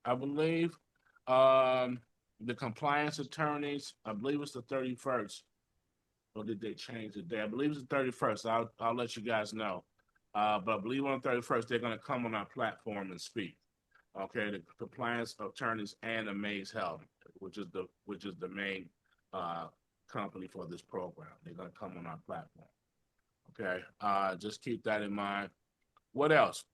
I believe. The compliance attorneys, I believe it's the 31st. Or did they change the day? I believe it's the 31st. I'll let you guys know. But I believe on the 31st, they're going to come on our platform and speak. Okay, the compliance attorneys and Amaze Health, which is the main uh, company for this program. They're going to come on our platform. Okay, just keep that in mind. What else?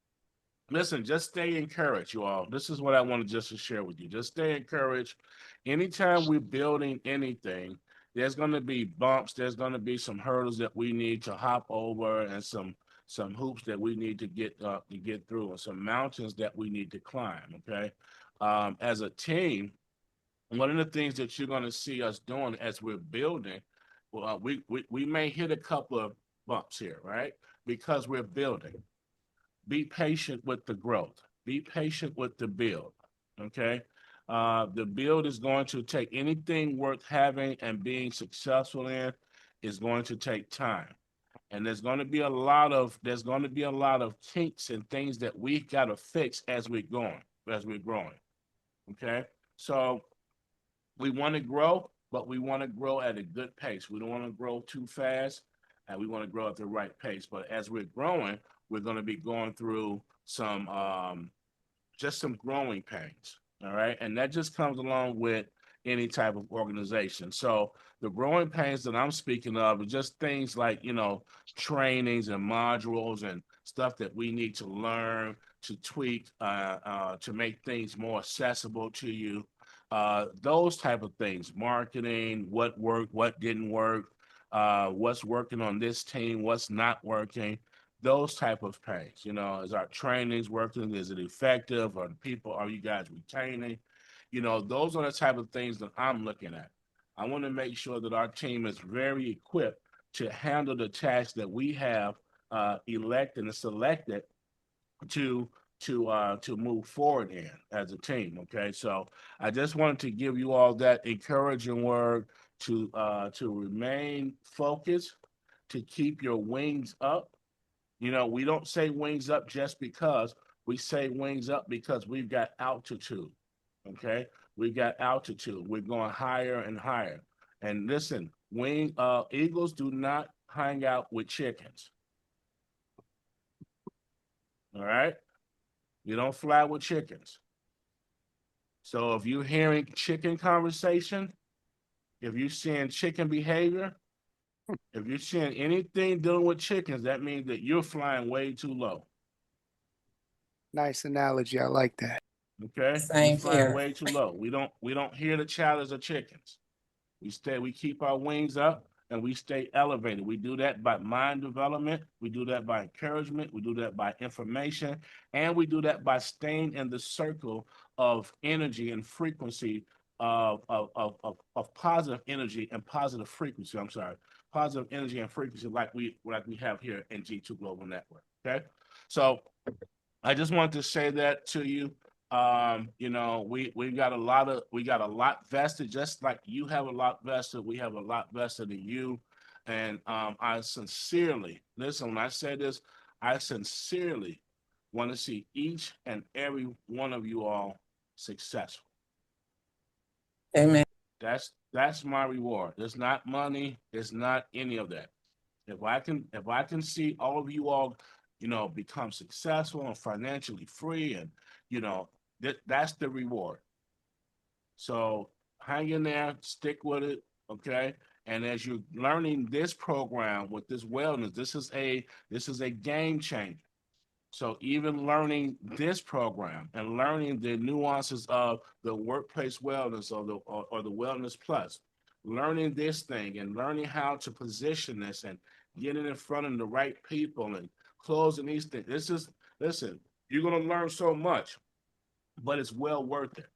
Listen, just stay encouraged, you all. This is what I wanted just to share with you. Just stay encouraged. Anytime we're building anything, there's going to be bumps. There's going to be some hurdles that we need to hop over, and some hoops that we need to get through, and some mountains that we need to climb. Okay, as a team, one of the things that you're going to see us doing as we're building, well, we may hit a couple of bumps here, right? Because we're building. Be patient with the growth. Be patient with the build. Okay. The build is going to take anything worth having and being successful in is going to take time. And there's going to be a lot of kinks and things that we got to fix as we're growing. Okay. So we want to grow, but we want to grow at a good pace. We don't want to grow too fast, and we want to grow at the right pace. But as we're growing, we're going to be going through some just some growing pains. All right, and that just comes along with any type of organization. So the growing pains that I'm speaking of are just things like trainings and modules and stuff that we need to learn to tweak to make things more accessible to you, those type of things, marketing, what worked, what didn't work, what's working on this team, what's not working, those type of pains. Is our trainings working? Is it effective? Are you guys retaining? Those are the type of things that I'm looking at. I want to make sure that our team is very equipped to handle the tasks that we have elected and selected to to move forward in as a team. Okay, so I just wanted to give you all that encouraging word to remain focused, to keep your wings up. We don't say wings up just because. We say wings up because we've got altitude. Okay, we've got altitude. We're going higher and higher. And listen, eagles do not hang out with chickens. All right, you don't fly with chickens. So if you're hearing chicken conversation, if you're seeing chicken behavior, if you're seeing anything dealing with chickens, that means that you're flying way too low. Nice analogy. I like that. Okay, you're Same flying here. way too low. We don't hear the chatters of chickens. We keep our wings up and we stay elevated. We do that by mind development. We do that by encouragement. We do that by information, and we do that by staying in the circle of energy and frequency of positive energy and positive frequency. I'm sorry, positive energy and frequency like we have here in G2 Global Network. Okay, so I just wanted to say that to you. We got a lot vested, just like you have a lot vested. We have a lot vested in you, and I sincerely listen. When I say this, I sincerely want to see each and every one of you all successful. Amen. That's my reward. It's not money. It's not any of that. If I can see all of you all, become successful and financially free, and you know that's the reward. So hang in there, stick with it, okay? And as you're learning this program with this wellness, this is a game changer. So even learning this program and learning the nuances of the workplace wellness or the wellness plus, learning this thing and learning how to position this and getting in front of the right people and closing these things. Listen, you're gonna learn so much, but it's well worth it.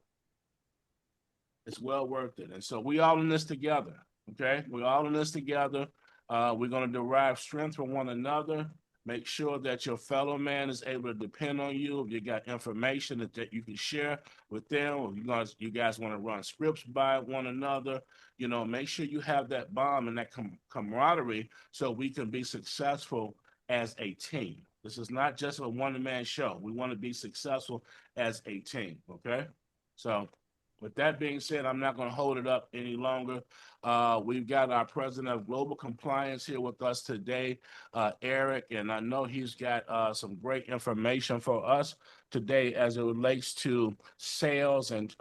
It's well worth it. And so we all in this together. Okay, we're all in this together. We're going to derive strength from one another. Make sure that your fellow man is able to depend on you. If you got information that you can share with them, if you guys want to run scripts by one another, make sure you have that bond and that camaraderie so we can be successful as a team. This is not just a one-man show. We want to be successful as a team. Okay. So with that being said, I'm not going to hold it up any longer. We've got our president of global compliance here with us today, Eric, and I know he's got some great information for us today as it relates to sales and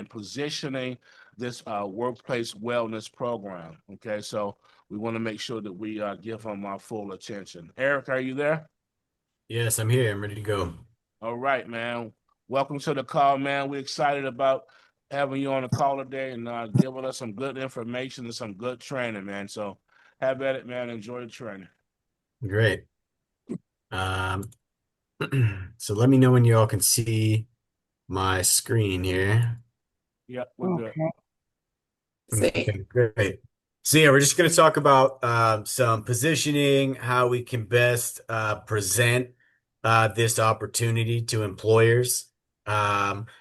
positioning this workplace wellness program. Okay, so we want to make sure that we give him our full attention. Eric, are you there? Yes, I'm here. I'm ready to go. All right, man. Welcome to the call, man. We're excited about having you on the call today and giving us some good information and some good training, man. So have at it, man. Enjoy the training. Great. Um, so let me know when you all can see my screen here. Yep, we're good. See, Okay, great. So yeah, we're just going to talk about some positioning, how we can best present this opportunity to employers,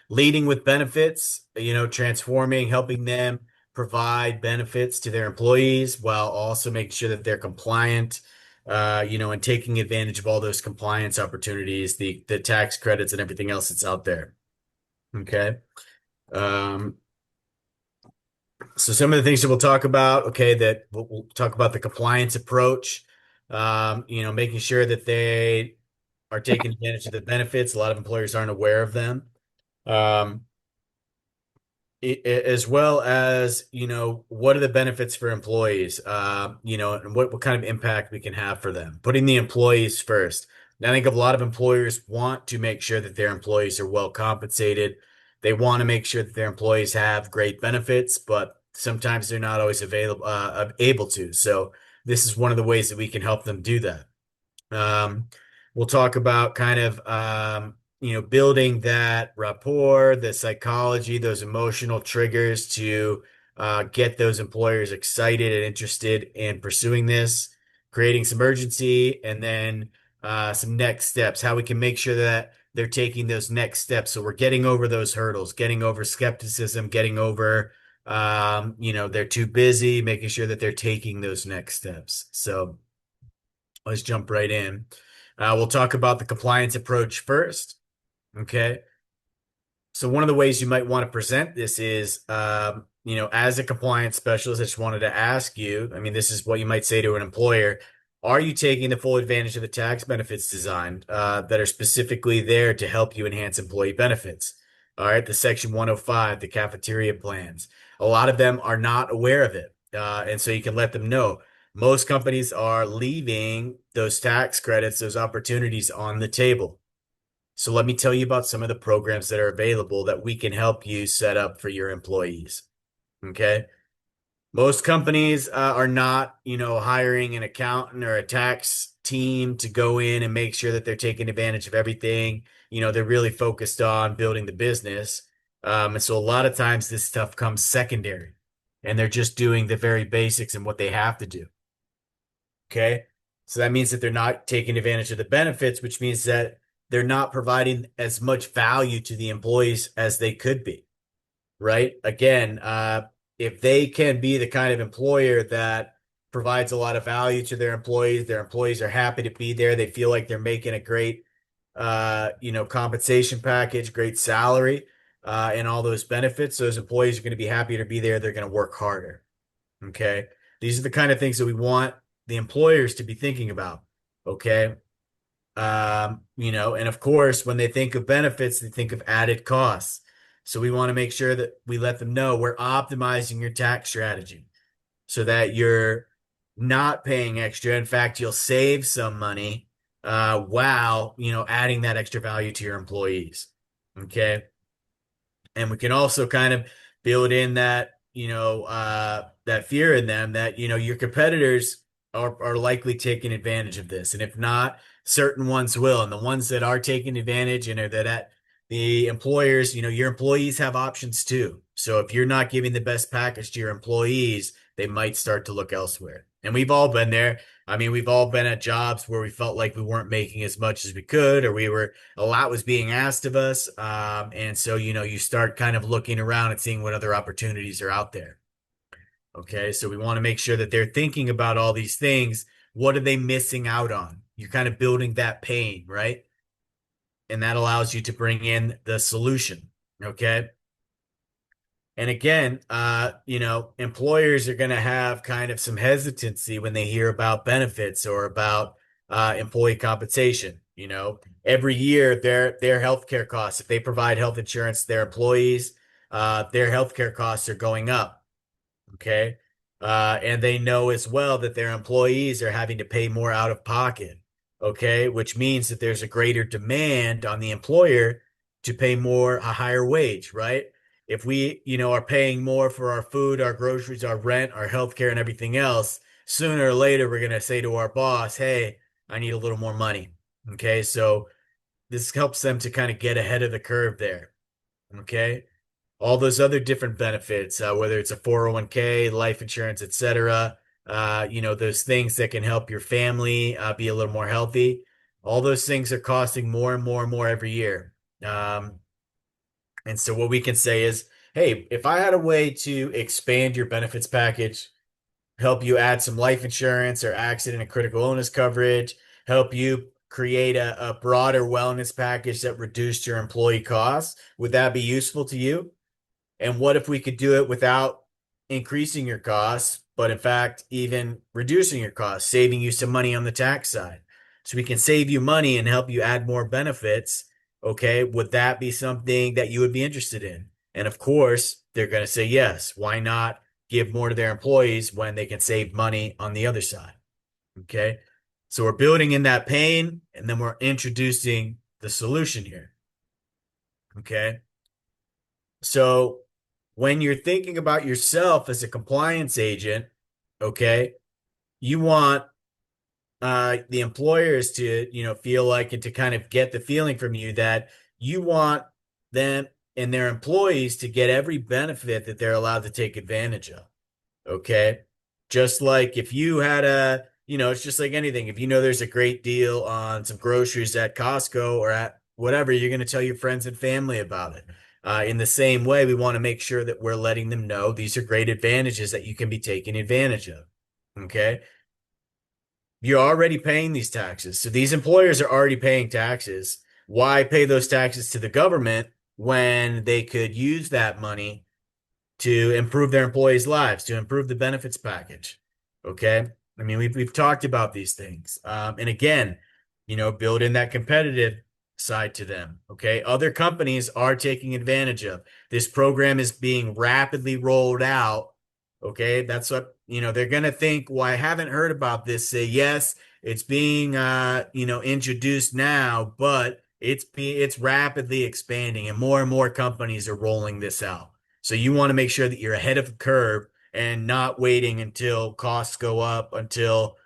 leading with benefits, transforming, helping them provide benefits to their employees while also making sure that they're compliant, and taking advantage of all those compliance opportunities, the tax credits and everything else that's out there. Okay. So some of the things that we'll talk about, okay, that we'll talk about the compliance approach, making sure that they are taking advantage of the benefits. A lot of employers aren't aware of them. Um, as well as, what are the benefits for employees, and what kind of impact we can have for them. Putting the employees first. And I think a lot of employers want to make sure that their employees are well compensated. They want to make sure that their employees have great benefits, but sometimes they're not always able to. So this is one of the ways that we can help them do that. We'll talk about kind of, building that rapport, the psychology, those emotional triggers to get those employers excited and interested in pursuing this, creating some urgency, and then some next steps, how we can make sure that they're taking those next steps. So we're getting over those hurdles, getting over skepticism, getting over, they're too busy, making sure that they're taking those next steps. So let's jump right in. We'll talk about the compliance approach first. Okay. So one of the ways you might want to present this is, as a compliance specialist, I just wanted to ask you, I mean, this is what you might say to an employer. Are you taking the full advantage of the tax benefits designed that are specifically there to help you enhance employee benefits? All right. The Section 105, the cafeteria plans. A lot of them are not aware of it. And so you can let them know. Most companies are leaving those tax credits, those opportunities on the table. So let me tell you about some of the programs that are available that we can help you set up for your employees. Okay. Most companies are not, hiring an accountant or a tax team to go in and make sure that they're taking advantage of everything. They're really focused on building the business. And so a lot of times this stuff comes secondary and they're just doing the very basics and what they have to do. Okay. So that means that they're not taking advantage of the benefits, which means that they're not providing as much value to the employees as they could be. Right. Again, if they can be the kind of employer that provides a lot of value to their employees are happy to be there. They feel like they're making a great, compensation package, great salary, and all those benefits. Those employees are going to be happy to be there. They're going to work harder. Okay. These are the kind of things that we want the employers to be thinking about. Okay. And of course, when they think of benefits, they think of added costs. So we want to make sure that we let them know we're optimizing your tax strategy so that you're not paying extra. In fact, you'll save some money, while, adding that extra value to your employees. Okay. And we can also kind of build in that, that fear in them that, your competitors are likely taking advantage of this. And if not, certain ones will. And the ones that are taking advantage and are that the employers, your employees have options too. So if you're not giving the best package to your employees, they might start to look elsewhere. And we've all been there. I mean, we've all been at jobs where we felt like we weren't making as much as we could, or a lot was being asked of us. And so, you start kind of looking around and seeing what other opportunities are out there. Okay. So we want to make sure that they're thinking about all these things. What are they missing out on? You're kind of building that pain, right? and that allows you to bring in the solution. Okay. And again, employers are going to have kind of some hesitancy when they hear about benefits or about employee compensation. Every year their healthcare costs, if they provide health insurance to their employees, their healthcare costs are going up. Okay. And they know as well that their employees are having to pay more out of pocket. Okay. Which means that there's a greater demand on the employer to pay a higher wage, right? If we, are paying more for our food, our groceries, our rent, our healthcare, and everything else, sooner or later, we're going to say to our boss, hey, I need a little more money. Okay. So this helps them to kind of get ahead of the curve there. Okay. All those other different benefits, whether it's a 401k, life insurance, etc., those things that can help your family be a little more healthy. All those things are costing more and more and more every year. And so what we can say is, hey, if I had a way to expand your benefits package, help you add some life insurance or accident and critical illness coverage, help you create a broader wellness package that reduced your employee costs, would that be useful to you? And what if we could do it without increasing your costs, but in fact, even reducing your costs, saving you some money on the tax side? So we can save you money and help you add more benefits. Okay. Would that be something that you would be interested in? And of course, they're going to say yes. Why not give more to their employees when they can save money on the other side? Okay. So we're building in that pain and then we're introducing the solution here. Okay. So when you're thinking about yourself as a compliance agent, okay, you want the employers to, feel like and to kind of get the feeling from you that you want them and their employees to get every benefit that they're allowed to take advantage of. Okay. Just like if you had it's just like anything. If there's a great deal on some groceries at Costco or at whatever, you're going to tell your friends and family about it. In the same way, we want to make sure that we're letting them know these are great advantages that you can be taking advantage of. Okay. You're already paying these taxes. So these employers are already paying taxes. Why pay those taxes to the government when they could use that money to improve their employees' lives, to improve the benefits package? Okay. I mean, we've talked about these things. And again, build in that competitive side to them. Okay. Other companies are taking advantage of this program is being rapidly rolled out. Okay. That's what, they're going to think, well, I haven't heard about this. Say, yes, it's being, introduced now, but it's rapidly expanding and more companies are rolling this out. So you want to make sure that you're ahead of the curve and not waiting until costs go up, until,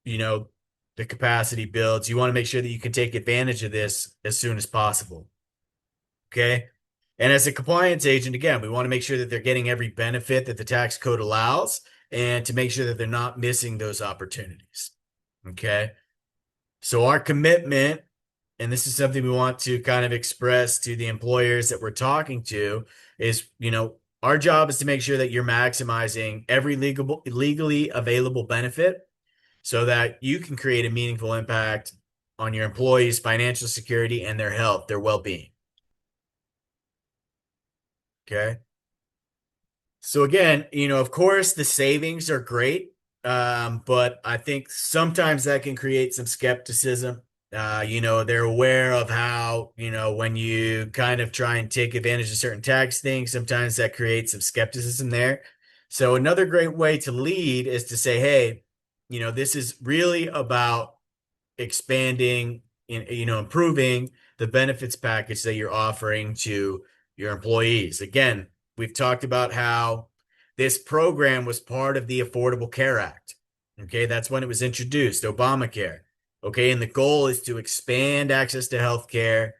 the capacity builds. You want to make sure that you can take advantage of this as soon as possible. Okay. And as a compliance agent, again, we want to make sure that they're getting every benefit that the tax code allows and to make sure that they're not missing those opportunities. Okay. So our commitment, and this is something we want to kind of express to the employers that we're talking to, is, our job is to make sure that you're maximizing every legally available benefit so that you can create a meaningful impact on your employees' financial security and their health, their well-being. Okay. So again, of course, the savings are great, but I think sometimes that can create some skepticism. They're aware of how, when you kind of try and take advantage of certain tax things, sometimes that creates some skepticism there. So another great way to lead is to say, hey, this is really about expanding, improving the benefits package that you're offering to your employees. Again, we've talked about how this program was part of the Affordable Care Act. Okay, that's when it was introduced, Obamacare. Okay, and the goal is to expand access to health care,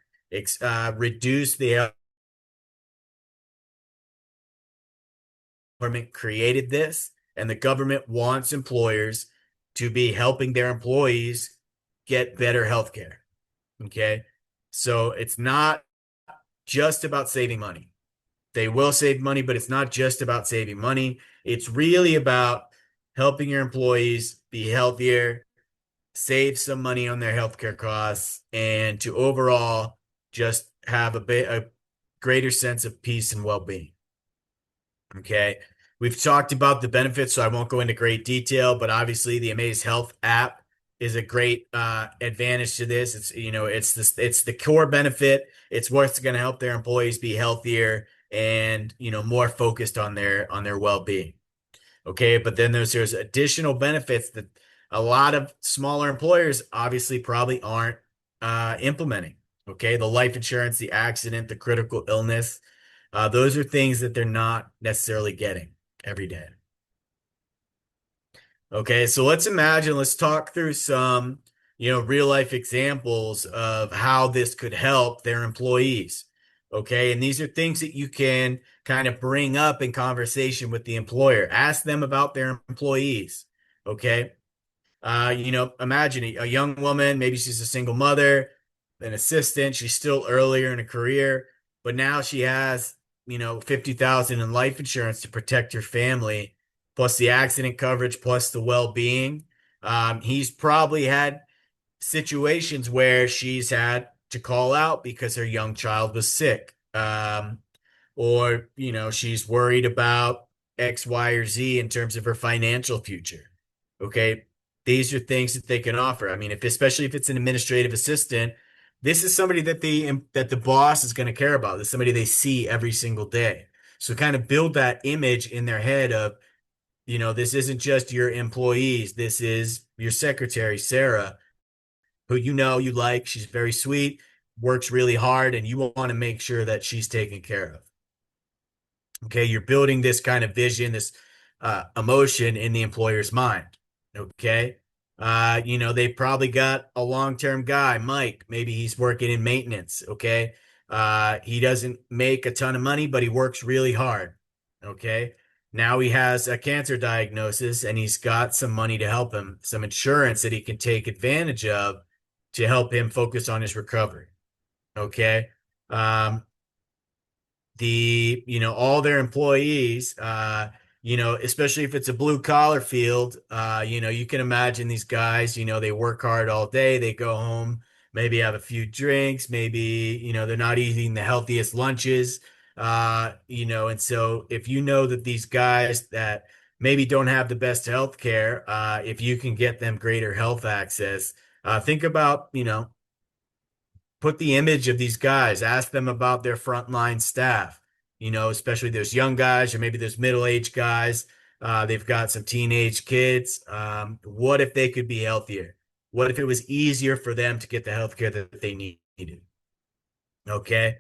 reduce the government created this, and the government wants employers to be helping their employees get better health care. Okay, so it's not just about saving money. They will save money, but it's not just about saving money. It's really about helping your employees be healthier, save some money on their healthcare costs, and to overall just have a greater sense of peace and well-being. Okay. We've talked about the benefits, so I won't go into great detail, but obviously the Amaze Health app is a great advantage to this. It's the core benefit. It's what's going to help their employees be healthier and, more focused on their well-being. Okay, but then there's additional benefits that a lot of smaller employers obviously probably aren't implementing. Okay, the life insurance, the accident, the critical illness, those are things that they're not necessarily getting every day. Okay, so let's talk through some, real life examples of how this could help their employees. Okay, and these are things that you can kind of bring up in conversation with the employer. Ask them about their employees. Okay, imagine a young woman, maybe she's a single mother, an assistant, she's still earlier in a career, but now she has, 50,000 in life insurance to protect her family, plus the accident coverage, plus the well-being. He's probably had situations where she's had to call out because her young child was sick. Or, she's worried about X, Y, or Z in terms of her financial future. Okay. These are things that they can offer. I mean, especially if it's an administrative assistant, this is somebody that the boss is going to care about. This is somebody they see every single day. So kind of build that image in their head of, this isn't just your employees. This is your secretary, Sarah, who you like. She's very sweet, works really hard, and you want to make sure that she's taken care of. Okay, you're building this kind of vision, this emotion in the employer's mind. Okay, they probably got a long-term guy, Mike. Maybe he's working in maintenance. Okay, he doesn't make a ton of money, but he works really hard. Okay, now he has a cancer diagnosis, and he's got some money to help him, some insurance that he can take advantage of to help him focus on his recovery. Okay. All their employees, especially if it's a blue collar field, you can imagine these guys, they work hard all day, they go home, maybe have a few drinks, maybe, they're not eating the healthiest lunches, and so if you know that these guys that maybe don't have the best health care, if you can get them greater health access, think about, put the image of these guys, ask them about their frontline staff, especially those young guys or maybe those middle-aged guys. They've got some teenage kids. What if they could be healthier? What if it was easier for them to get the healthcare that they needed? Okay.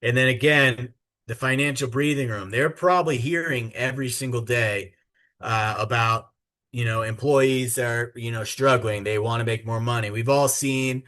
And then again, the financial breathing room, they're probably hearing every single day about, employees are, struggling. They want to make more money. We've all seen,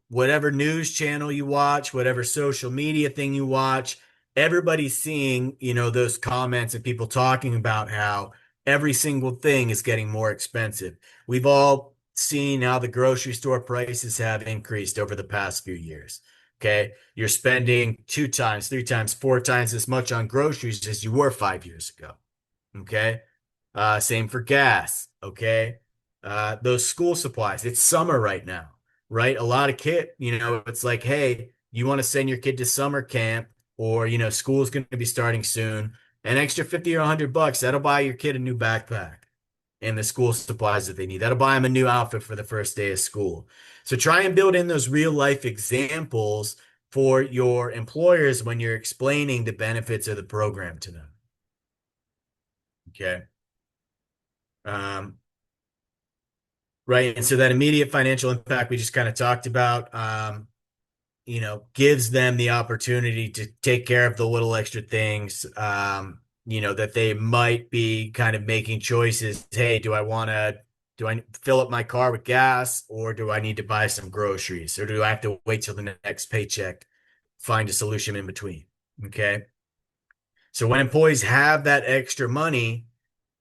whatever news channel you watch, whatever social media thing you watch, everybody's seeing, those comments and people talking about how every single thing is getting more expensive. We've all seen how the grocery store prices have increased over the past few years. Okay. You're spending 2 times, 3 times, 4 times as much on groceries as you were 5 years ago. Okay. Same for gas. Okay. Those school supplies, it's summer right now, right? A lot of it's like, hey, you want to send your kid to summer camp or, school's going to be starting soon. An extra 50 or $100, that'll buy your kid a new backpack and the school supplies that they need. That'll buy them a new outfit for the first day of school. So try and build in those real life examples for your employers when you're explaining the benefits of the program to them. Okay. Right. And so that immediate financial impact we just kind of talked about, gives them the opportunity to take care of the little extra things, that they might be kind of making choices. Hey, do I fill up my car with gas, or do I need to buy some groceries, or do I have to wait till the next paycheck, find a solution in between? Okay. So when employees have that extra money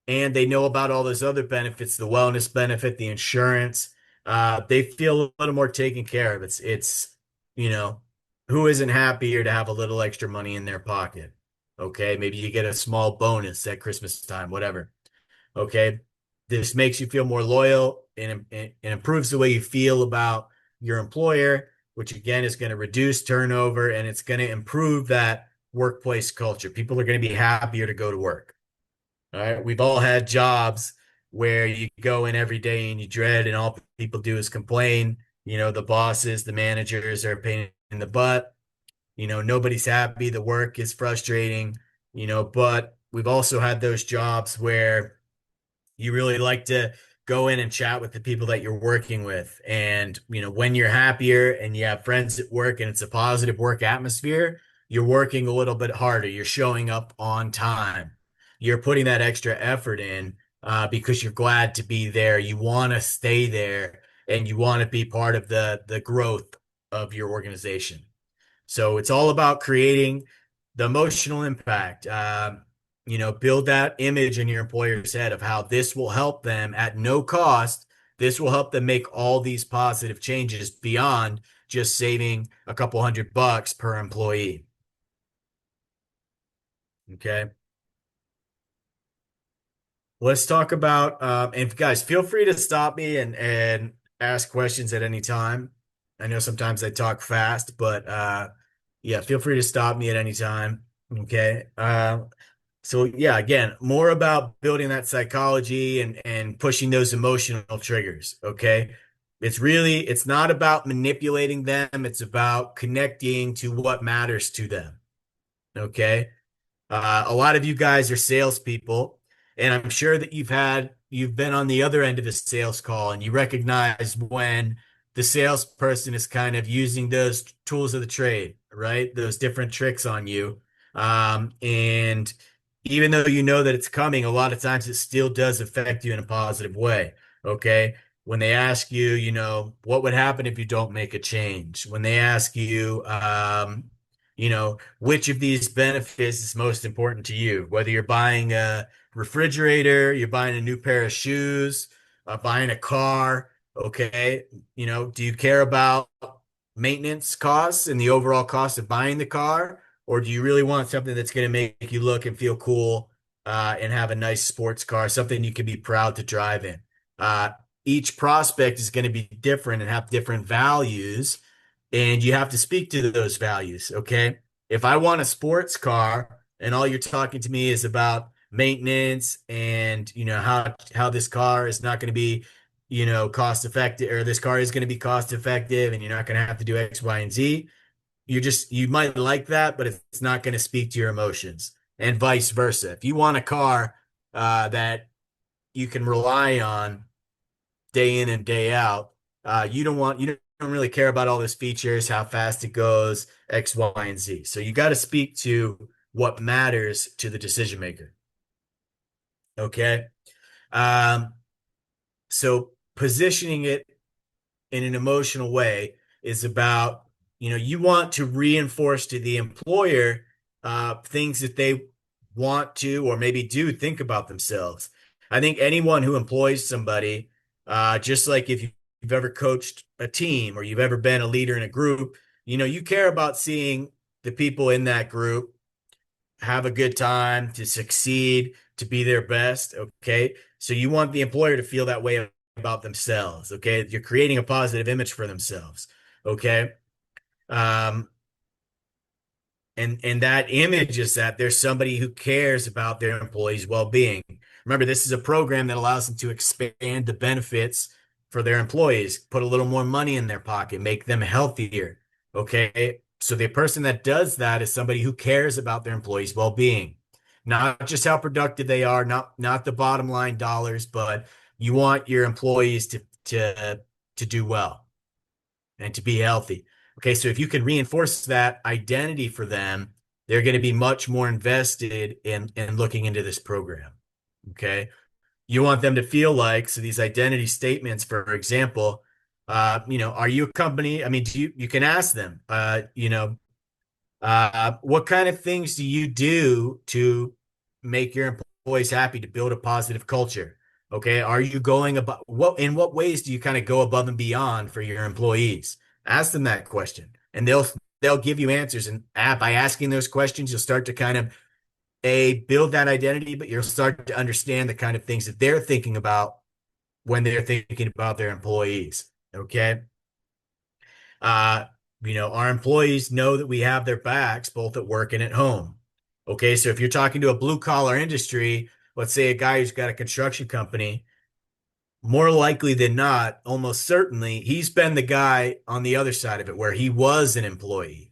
and they know about all those other benefits, the wellness benefit, the insurance, they feel a little more taken care of. It's, who isn't happier to have a little extra money in their pocket? Okay. Maybe you get a small bonus at Christmas time, whatever. Okay. This makes you feel more loyal. it improves the way you feel about your employer, which again is going to reduce turnover and it's going to improve that workplace culture. People are going to be happier to go to work. All right. We've all had jobs where you go in every day and you dread, and all people do is complain. The bosses, the managers are a pain in the butt. Nobody's happy. The work is frustrating, but we've also had those jobs where you really like to go in and chat with the people that you're working with. And, when you're happier and you have friends at work and it's a positive work atmosphere, you're working a little bit harder. You're showing up on time. You're putting that extra effort in because you're glad to be there. You want to stay there and you want to be part of the growth of your organization. So it's all about creating the emotional impact. Build that image in your employer's head of how this will help them at no cost. This will help them make all these positive changes beyond just saving a couple $100 per employee. Okay. Let's talk about, and guys, feel free to stop me and ask questions at any time. I know sometimes I talk fast, but yeah, feel free to stop me at any time. Okay. So yeah, again, more about building that psychology and pushing those emotional triggers. Okay. It's not about manipulating them. It's about connecting to what matters to them. Okay. A lot of you guys are salespeople, and I'm sure that you've been on the other end of a sales call and you recognize when the salesperson is kind of using those tools of the trade, right? Those different tricks on you. And even though you know that it's coming, a lot of times it still does affect you in a positive way. Okay. When they ask you, what would happen if you don't make a change? When they ask you, which of these benefits is most important to you? Whether you're buying a refrigerator, you're buying a new pair of shoes, buying a car, okay? Do you care about maintenance costs and the overall cost of buying the car? Or do you really want something that's going to make you look and feel cool and have a nice sports car, something you can be proud to drive in? Each prospect is going to be different and have different values, and you have to speak to those values. Okay. If I want a sports car and all you're talking to me is about maintenance and, how this car is not going to be, cost effective, or this car is going to be cost effective and you're not going to have to do X, Y, and Z, you might like that, but it's not going to speak to your emotions, and vice versa. If you want a car that you can rely on day in and day out, you don't really care about all those features, how fast it goes, X, Y, and Z. So you got to speak to what matters to the decision maker. Okay. Um, so positioning it in an emotional way is about, you want to reinforce to the employer things that they want to or maybe do think about themselves. I think anyone who employs somebody, just like if you've ever coached a team or you've ever been a leader in a group, you care about seeing the people in that group have a good time, to succeed, to be their best. Okay. So you want the employer to feel that way about themselves. Okay. You're creating a positive image for themselves. Okay. Um, and that image is that there's somebody who cares about their employees' well-being. Remember, this is a program that allows them to expand the benefits for their employees, put a little more money in their pocket, make them healthier. Okay. So the person that does that is somebody who cares about their employees' well-being, not just how productive they are, not the bottom line dollars, but you want your employees to do well and to be healthy. Okay, so if you can reinforce that identity for them, they're going to be much more invested in looking into this program. Okay, you want them to feel like, so these identity statements, for example, are you a company? I mean, you can ask them, what kind of things do you do to make your employees happy, to build a positive culture? Okay, are you going about in what ways do you kind of go above and beyond for your employees? Ask them that question, and they'll give you answers. And by asking those questions, you'll start to kind of build that identity, but you'll start to understand the kind of things that they're thinking about when they're thinking about their employees. Okay. Uh, our employees know that we have their backs both at work and at home. Okay. So if you're talking to a blue collar industry, let's say a guy who's got a construction company, more likely than not, almost certainly, he's been the guy on the other side of it where he was an employee.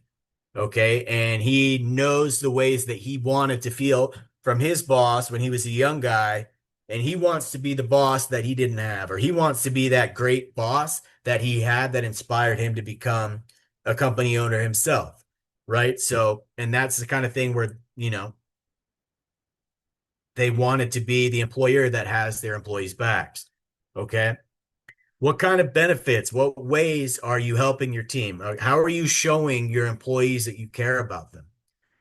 Okay. And he knows the ways that he wanted to feel from his boss when he was a young guy. And he wants to be the boss that he didn't have, or he wants to be that great boss that he had that inspired him to become a company owner himself. Right. So, and that's the kind of thing where, they wanted to be the employer that has their employees' backs. Okay. What kind of benefits, what ways are you helping your team? How are you showing your employees that you care about them?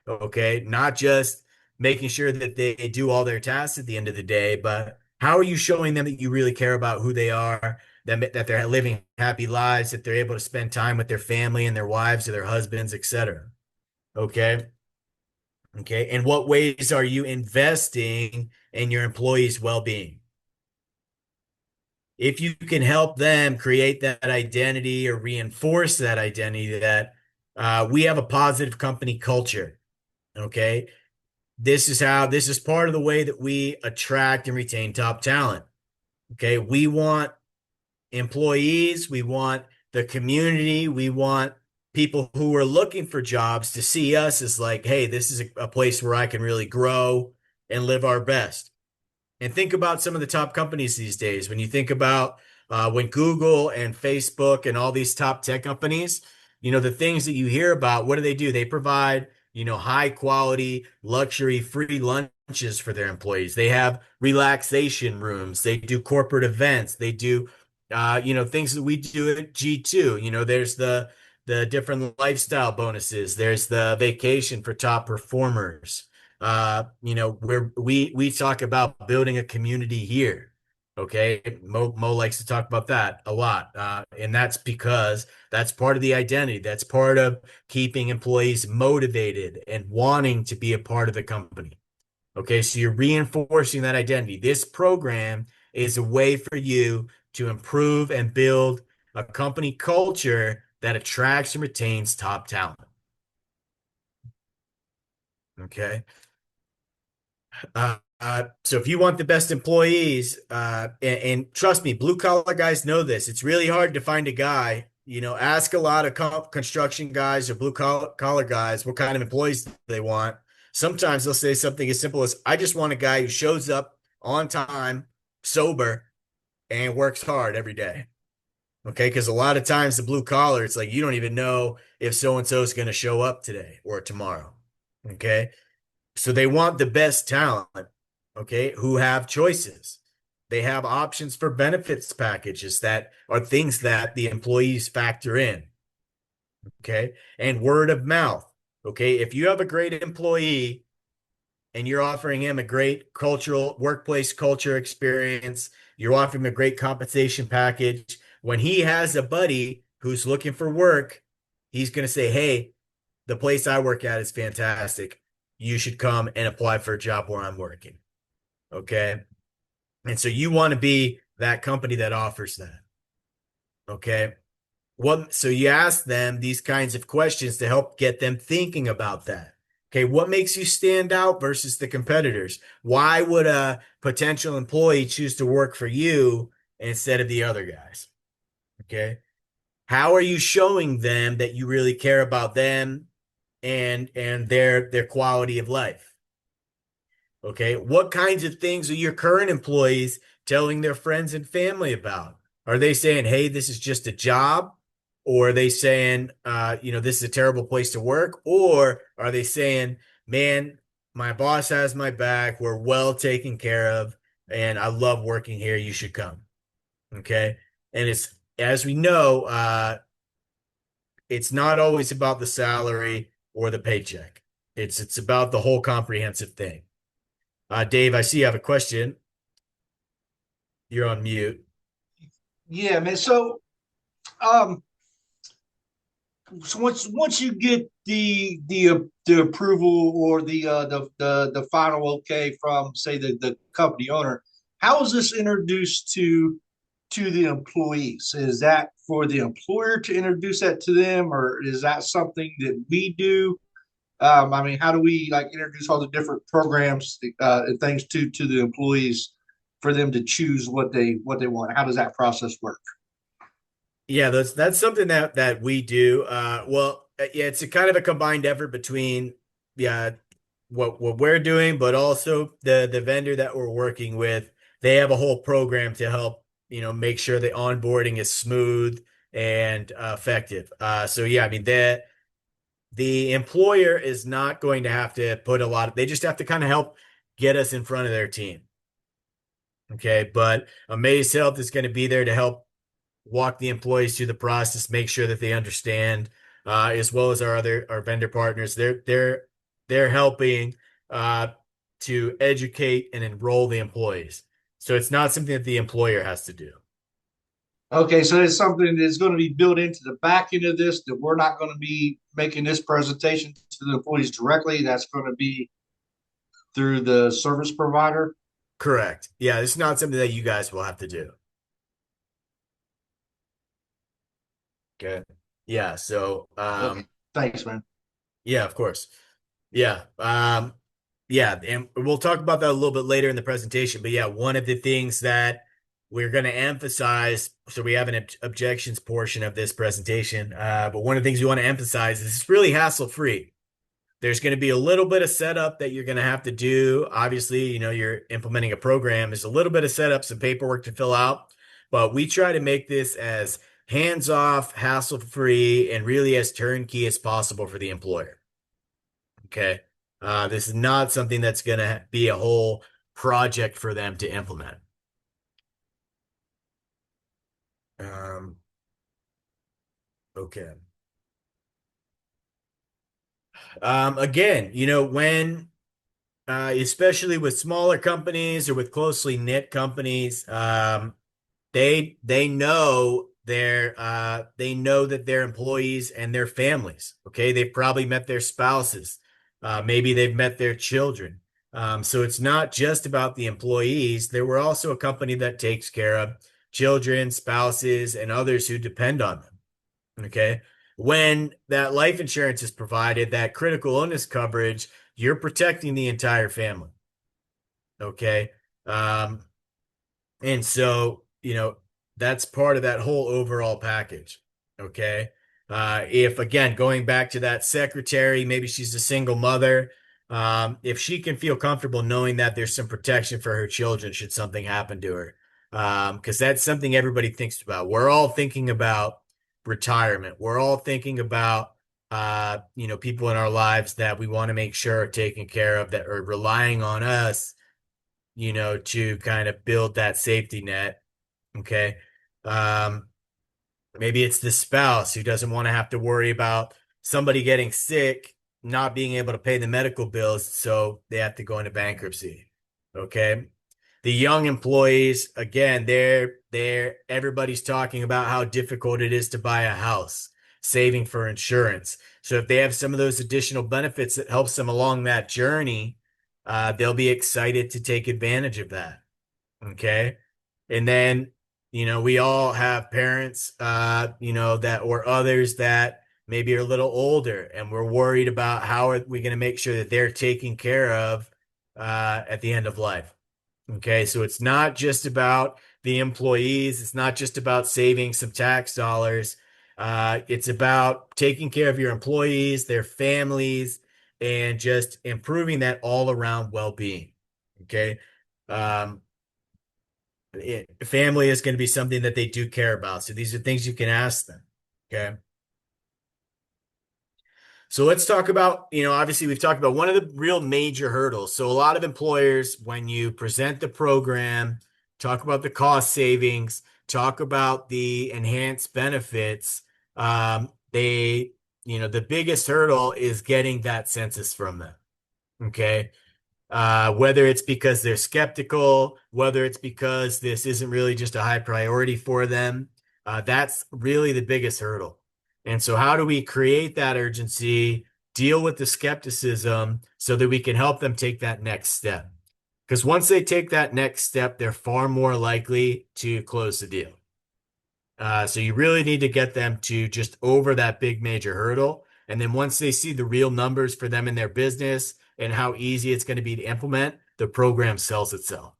Okay. Not just making sure that they do all their tasks at the end of the day, but how are you showing them that you really care about who they are, that they're living happy lives, that they're able to spend time with their family and their wives or their husbands, etc. Okay. Okay. And what ways are you investing in your employees' well-being? If you can help them create that identity or reinforce that identity that we have a positive company culture. Okay. This is part of the way that we attract and retain top talent. Okay. We want employees, we want the community, we want people who are looking for jobs to see us as like, hey, this is a place where I can really grow and live our best. And think about some of the top companies these days. When you think about when Google and Facebook and all these top tech companies, the things that you hear about, what do? They provide, high quality, luxury, free lunches for their employees. They have relaxation rooms. They do corporate events. They do, things that we do at G2. There's the different lifestyle bonuses. There's the vacation for top performers. Where we talk about building a community here. Okay. Mo likes to talk about that a lot. And that's because that's part of the identity. That's part of keeping employees motivated and wanting to be a part of the company. Okay. So you're reinforcing that identity. This program is a way for you to improve and build a company culture that attracts and retains top talent. Okay. So if you want the best employees, and trust me, blue collar guys know this. It's really hard to find a guy. Ask a lot of construction guys or blue collar guys what kind of employees they want. Sometimes they'll say something as simple as, "I just want a guy who shows up on time, sober, and works hard every day." Okay, because a lot of times the blue collar, it's like you don't even know if so and so is going to show up today or tomorrow. Okay. So they want the best talent, okay, who have choices. They have options for benefits packages that are things that the employees factor in, okay, and word of mouth, okay. If you have a great employee and you're offering him a great cultural workplace culture experience, you're offering a great compensation package. When he has a buddy who's looking for work, he's going to say, hey, the place I work at is fantastic. You should come and apply for a job where I'm working. Okay. And so you want to be that company that offers that. Okay. So you ask them these kinds of questions to help get them thinking about that. Okay. What makes you stand out versus the competitors? Why would a potential employee choose to work for you instead of the other guys? Okay. How are you showing them that you really care about them and their quality of life? Okay. What kinds of things are your current employees telling their friends and family about? Are they saying, hey, this is just a job? Or are they saying, this is a terrible place to work? Or are they saying, man, my boss has my back. We're well taken care of. And I love working here. You should come. Okay. And it's, as we know, it's not always about the salary or the paycheck. It's about the whole comprehensive thing. Dave, I see you have a question. You're on mute. Yeah, man. Um, so once you get the approval or the final okay from say the company owner, how is this introduced to to the employees? Is that for the employer to introduce that to them, or is that something that we do? I mean, how do we like introduce all the different programs and things to the employees for them to choose what they want? How does that process work? Yeah, that's something that we do. Yeah, it's a kind of a combined effort between yeah what we're doing, but also the vendor that we're working with. They have a whole program to help make sure the onboarding is smooth and effective. So yeah, I mean the employer is not going to have to put a lot of. They just have to kind of help get us in front of their team. Okay, but Amaze Health is going to be there to help walk the employees through the process, make sure that they understand, as well as our vendor partners. They're helping to educate and enroll the employees. So it's not something that the employer has to do. Okay, so it's something that's going to be built into the back end of this, that we're not going to be making this presentation to the employees directly. That's going to be through the service provider. Correct. Yeah, it's not something that you guys will have to do. Okay. Yeah. So, Okay, thanks, man. yeah, of course. Yeah. Yeah, and we'll talk about that a little bit later in the presentation. But yeah, one of the things that we're going to emphasize, so we have an objections portion of this presentation, but one of the things we want to emphasize is it's really hassle-free. There's going to be a little bit of setup that you're going to have to do. Obviously, you're implementing a program. There's a little bit of setup, some paperwork to fill out, but we try to make this as hands-off, hassle-free, and really as turnkey as possible for the employer. Okay. This is not something that's going to be a whole project for them to implement. Okay. Again, when especially with smaller companies or with closely knit companies, they know they know that their employees and their families, okay, they've probably met their spouses, maybe they've met their children. So it's not just about the employees. There were also a company that takes care of children, spouses, and others who depend on them. Okay. When that life insurance is provided, that critical illness coverage, you're protecting the entire family. Okay. And so, that's part of that whole overall package. Okay. If again, going back to that secretary, maybe she's a single mother. If she can feel comfortable knowing that there's some protection for her children should something happen to her. Because that's something everybody thinks about. We're all thinking about retirement. We're all thinking about people in our lives that we want to make sure are taken care of, that are relying on us, to kind of build that safety net. Okay. Maybe it's the spouse who doesn't want to have to worry about somebody getting sick, not being able to pay the medical bills, so they have to go into bankruptcy. Okay. The young employees, again, everybody's talking about how difficult it is to buy a house, saving for insurance. So if they have some of those additional benefits that helps them along that journey, they'll be excited to take advantage of that. Okay. And then, we all have parents, that or others that maybe are a little older, and we're worried about how are we going to make sure that they're taken care of at the end of life. Okay. So it's not just about the employees. It's not just about saving some tax dollars. It's about taking care of your employees, their families, and just improving that all around well-being. Okay. Family is going to be something that they do care about. So these are things you can ask them. Okay. So let's talk about, obviously we've talked about one of the real major hurdles. So a lot of employers, when you present the program, talk about the cost savings, talk about the enhanced benefits, the biggest hurdle is getting that census from them. Okay. Whether it's because they're skeptical, whether it's because this isn't really just a high priority for them, that's really the biggest hurdle. And so how do we create that urgency, deal with the skepticism so that we can help them take that next step? Because once they take that next step, they're far more likely to close the deal. So you really need to get them to just over that big major hurdle. And then once they see the real numbers for them in their business and how easy it's going to be to implement, the program sells itself.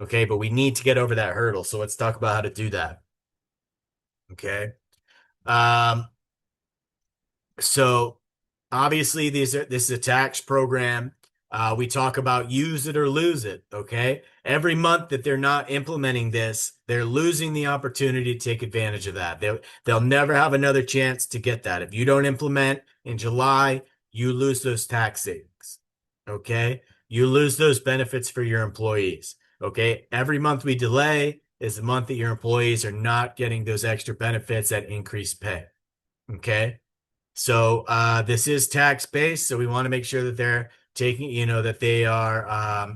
Okay, but we need to get over that hurdle. So let's talk about how to do that. Okay. Um, so obviously this is a tax program. We talk about use it or lose it. Okay. Every month that they're not implementing this, they're losing the opportunity to take advantage of that. They'll never have another chance to get that. If you don't implement in July, you lose those tax savings. Okay. You lose those benefits for your employees. Okay. Every month we delay is the month that your employees are not getting those extra benefits at increased pay. Okay. So this is tax based, so we want to make sure that they're taking, that they are,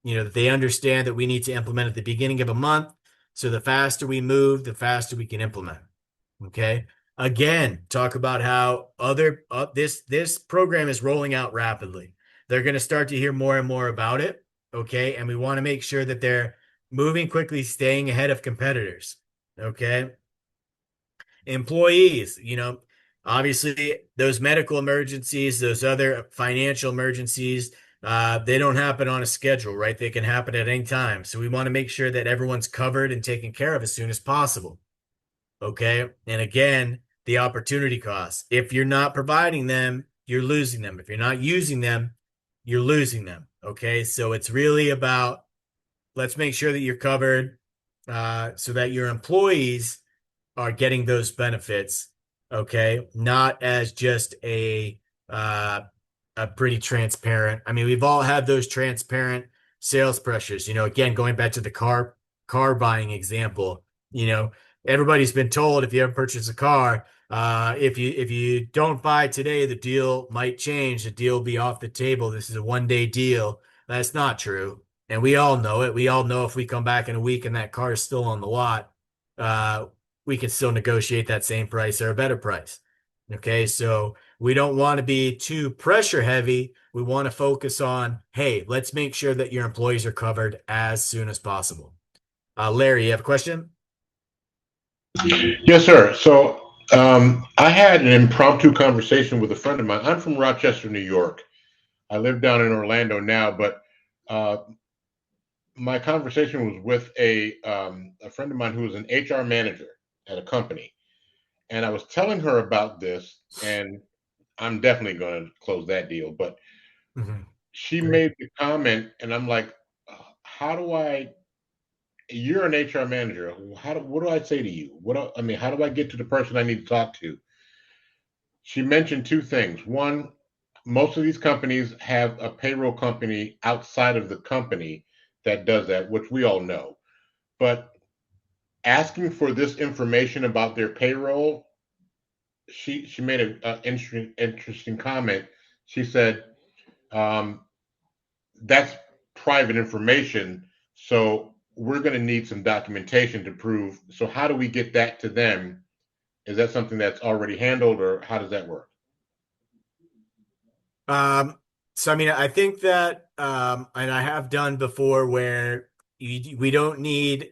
that they understand that we need to implement at the beginning of a month. So the faster we move, the faster we can implement. Okay. Again, talk about how this program is rolling out rapidly. They're going to start to hear more and more about it. Okay, and we want to make sure that they're moving quickly, staying ahead of competitors. Okay. Employees, obviously those medical emergencies, those other financial emergencies, they don't happen on a schedule, right? They can happen at any time. So we want to make sure that everyone's covered and taken care of as soon as possible. Okay. And again, the opportunity costs. If you're not providing them, you're losing them. If you're not using them, you're losing them. Okay. So it's really about let's make sure that you're covered so that your employees are getting those benefits, okay, not as just a pretty transparent. I mean, we've all had those transparent sales pressures. Again, going back to the car buying example, everybody's been told if you ever purchase a car, if you don't buy today, the deal might change. The deal will be off the table. This is a 1-day deal. That's not true. And we all know it. We all know if we come back in a week and that car is still on the lot, we can still negotiate that same price or a better price. Okay. So we don't want to be too pressure heavy. We want to focus on, hey, let's make sure that your employees are covered as soon as possible. Larry, you have a question? Yes, sir. So I had an impromptu conversation with a friend of mine. I'm from Rochester, New York. I live down in Orlando now, but my conversation was with a friend of mine who was an HR manager at a company, and I was telling her about this, and I'm definitely going to close that deal. But she Great. made the comment, and I'm like, how do I? You're an HR manager. What do I say to you? How do I get to the person I need to talk to? She mentioned two things. One, most of these companies have a payroll company outside of the company that does that, which we all know. But asking for this information about their payroll, she made an interesting comment. She said, that's private information, so we're going to need some documentation to prove. So how do we get that to them? Is that something that's already handled, or how does that work? So I mean, I think that, and I have done before where we don't need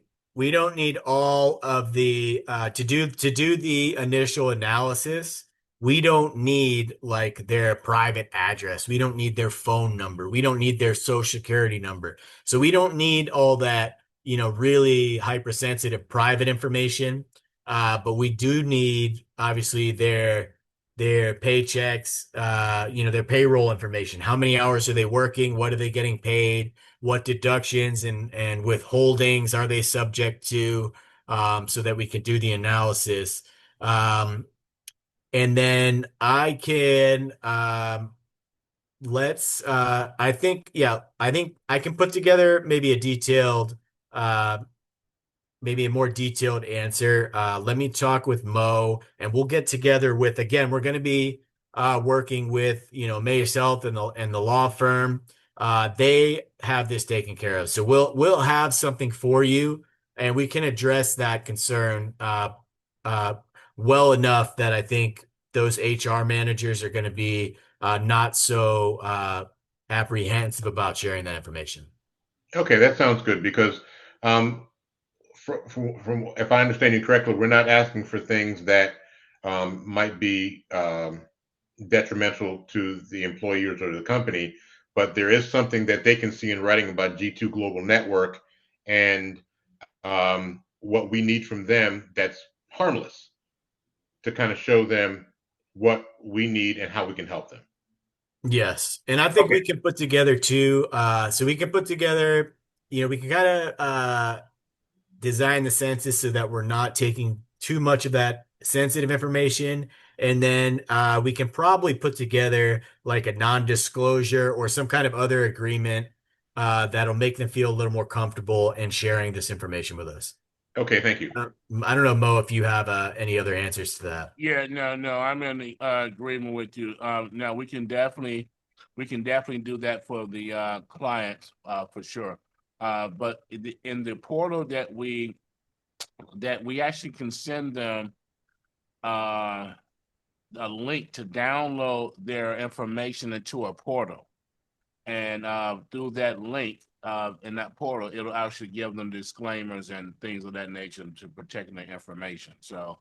all of the to do the initial analysis. We don't need like their private address. We don't need their phone number. We don't need their social security number. So we don't need all that, really hypersensitive private information. But we do need obviously their paychecks, their payroll information. How many hours are they working? What are they getting paid? What deductions and withholdings are they subject to? So that we can do the analysis. And then I can, I think I can put together maybe a more detailed answer. Let me talk with Mo, and we'll get together with, again, we're going to be working with, Mayor's Health and the law firm. They have this taken care of. So we'll have something for you, and we can address that concern well enough that I think those HR managers are going to be not so apprehensive about sharing that information. Okay, that sounds good because um, from if I understand you correctly, we're not asking for things that might be detrimental to the employers or the company, but there is something that they can see in writing about G2 Global Network and what we need from them that's harmless to kind of show them what we need and how we can help them. Yes. And I think Okay. we can put together too, so we can put together, we can kind of design the census so that we're not taking too much of that sensitive information. And then we can probably put together like a non-disclosure or some kind of other agreement that'll make them feel a little more comfortable in sharing this information with us. Okay, thank you. I don't know, Mo, if you have any other answers to that. Yeah, no, I'm in the agreement with you. Now we can definitely do that for the clients for sure. But in the portal that we actually can send them a link to download their information into a portal, and through that link in that portal, it'll actually give them disclaimers and things of that nature to protect their information. So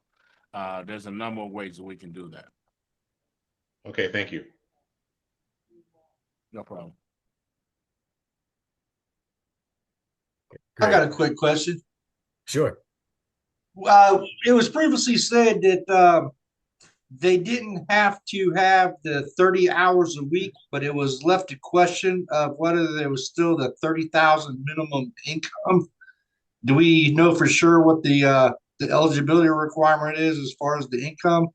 there's a number of ways that we can do that. Okay, thank you. No problem. I got a quick question. Sure. It was previously said that they didn't have to have the 30 hours a week, but it was left a question of whether there was still the 30,000 minimum income. Do we know for sure what the eligibility requirement is as far as the income?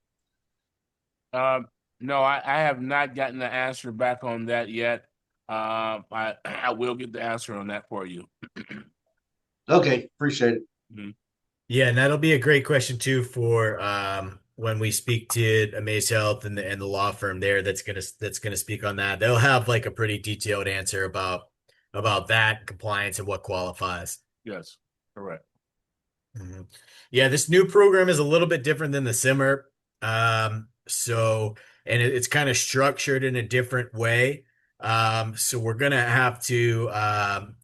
No, I have not gotten the answer back on that yet. I will get the answer on that for you. Okay, appreciate it. Mhm. Yeah, and that'll be a great question too for when we speak to Amaze Health and the law firm there that's gonna speak on that. They'll have like a pretty detailed answer about that compliance and what qualifies. Yes, correct. Mhm. Yeah, this new program is a little bit different than the Simmer. So and it's kind of structured in a different way. So we're gonna have to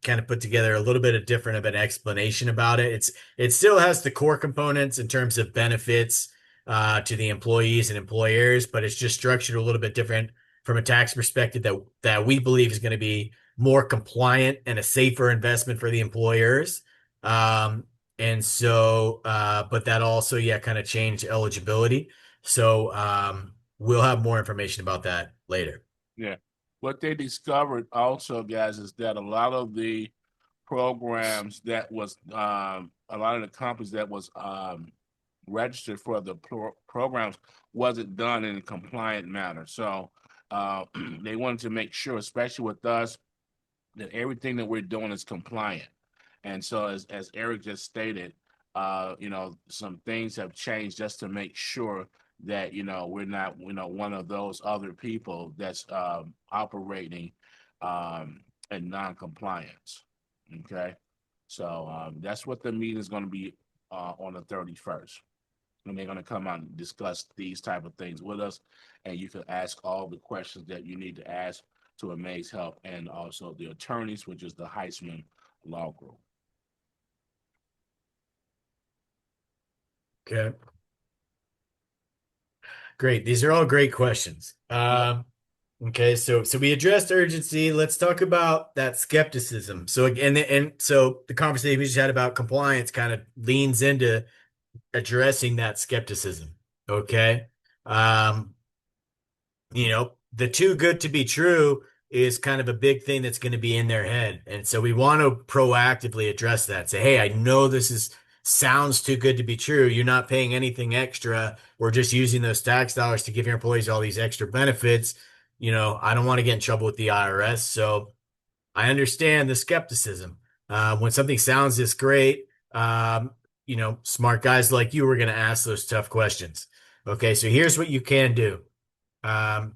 kind of put together a little bit of different of an explanation about it. It still has the core components in terms of benefits to the employees and employers, but it's just structured a little bit different from a tax perspective that we believe is going to be more compliant and a safer investment for the employers. And so, but that also, yeah, kind of changed eligibility. So, we'll have more information about that later. Yeah. What they discovered also, guys, is that a lot of the programs that was a lot of the companies that was registered for the programs wasn't done in a compliant manner. So they wanted to make sure, especially with us, that everything that we're doing is compliant. And so as Eric just stated, some things have changed just to make sure that, we're not, one of those other people that's operating in non-compliance. Okay. So that's what the meeting is going to be on the 31st. And they're going to come out and discuss these type of things with us. And you can ask all the questions that you need to ask to Amaze Help and also the attorneys, which is the Heisman Law Group. Okay. Great. These are all great questions. Okay, so we addressed urgency. Let's talk about that skepticism. So again, and so the conversation we just had about compliance kind of leans into addressing that skepticism. Okay. Um, the too good to be true is kind of a big thing that's going to be in their head. And so we want to proactively address that. Say, hey, I know sounds too good to be true. You're not paying anything extra. We're just using those tax dollars to give your employees all these extra benefits. I don't want to get in trouble with the IRS. So I understand the skepticism. When something sounds this great, smart guys like you are going to ask those tough questions. Okay, so here's what you can do. A,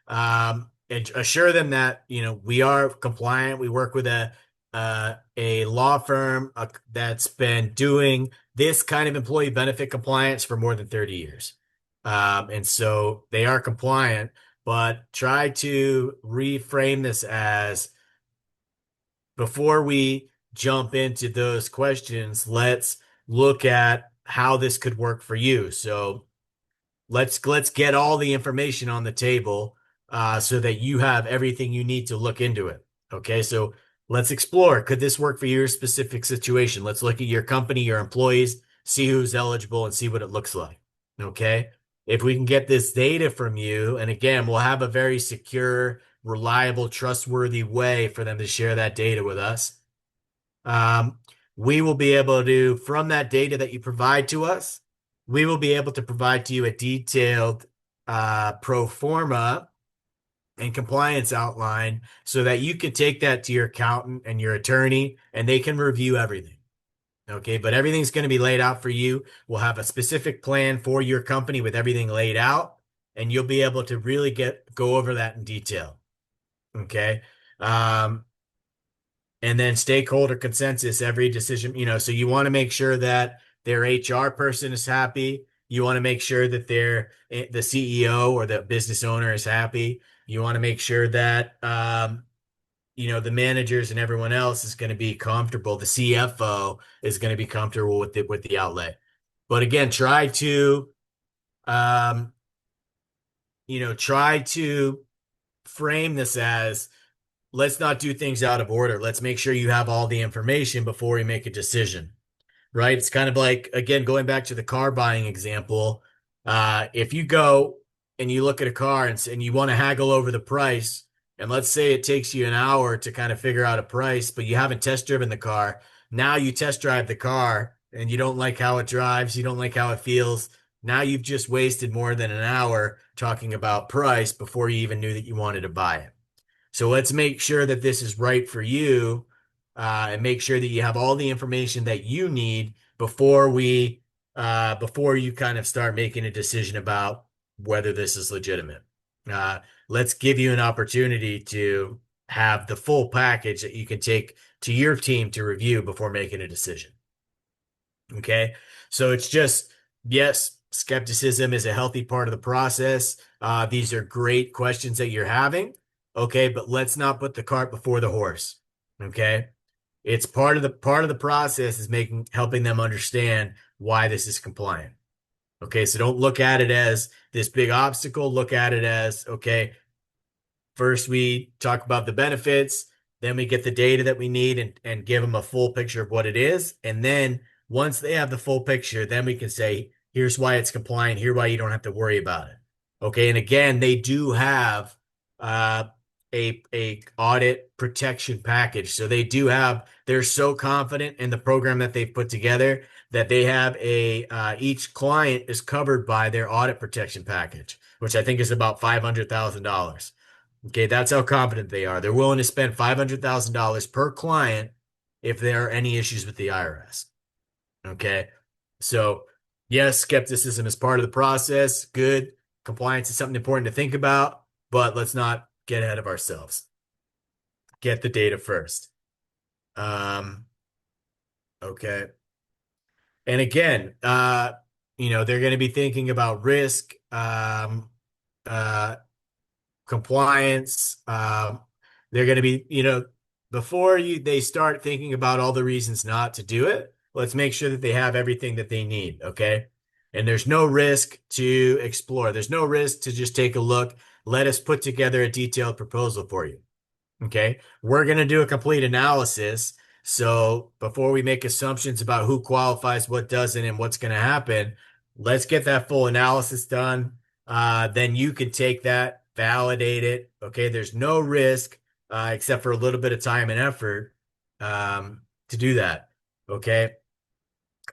and assure them that we are compliant. We work with a law firm that's been doing this kind of employee benefit compliance for more than 30 years. And so they are compliant, but try to reframe this as before we jump into those questions, let's look at how this could work for you. So let's get all the information on the table so that you have everything you need to look into it. Okay, so let's explore. Could this work for your specific situation? Let's look at your company, your employees, see who's eligible, and see what it looks like. Okay, if we can get this data from you, and again, we'll have a very secure, reliable, trustworthy way for them to share that data with us. We will be able to, from that data that you provide to us, we will be able to provide to you a detailed pro forma and compliance outline so that you can take that to your accountant and your attorney and they can review everything. Okay, but everything's going to be laid out for you. We'll have a specific plan for your company with everything laid out, and you'll be able to really go over that in detail. Okay. And then stakeholder consensus, every decision, so you want to make sure that their HR person is happy. You want to make sure that the CEO or the business owner is happy. You want to make sure that, the managers and everyone else is going to be comfortable. The CFO is going to be comfortable with the outlay. But again, try to frame this as, let's not do things out of order. Let's make sure you have all the information before we make a decision, right? It's kind of like, again, going back to the car buying example. If you go and you look at a car and you want to haggle over the price, and let's say it takes you an hour to kind of figure out a price, but you haven't test driven the car. Now you test drive the car and you don't like how it drives. You don't like how it feels. Now you've just wasted more than an hour talking about price before you even knew that you wanted to buy it. So let's make sure that this is right for you, and make sure that you have all the information that you need before you kind of start making a decision about whether this is legitimate. Let's give you an opportunity to have the full package that you can take to your team to review before making a decision. Okay. So it's just, yes, skepticism is a healthy part of the process. These are great questions that you're having. Okay, but let's not put the cart before the horse. Okay, it's part of the process is helping them understand why this is compliant. Okay, so don't look at it as this big obstacle. Look at it as, okay, first we talk about the benefits, then we get the data that we need and give them a full picture of what it is. And then once they have the full picture, then we can say, here's why it's compliant. Here's why you don't have to worry about it. Okay, and again, they do have a audit protection package. So they're so confident in the program that they've put together that they have each client is covered by their audit protection package, which I think is about $500,000. Okay, that's how confident they are. They're willing to spend $500,000 per client if there are any issues with the IRS. Okay, so yes, skepticism is part of the process. Good. Compliance is something important to think about, but let's not get ahead of ourselves. Get the data first. Okay. And again, they're going to be thinking about risk, compliance. They're going to be, before they start thinking about all the reasons not to do it, let's make sure that they have everything that they need. Okay. And there's no risk to explore. There's no risk to just take a look. Let us put together a detailed proposal for you. Okay. We're going to do a complete analysis. So before we make assumptions about who qualifies, what doesn't, and what's going to happen, let's get that full analysis done. Then you can take that, validate it. Okay. There's no risk, except for a little bit of time and effort, to do that. Okay.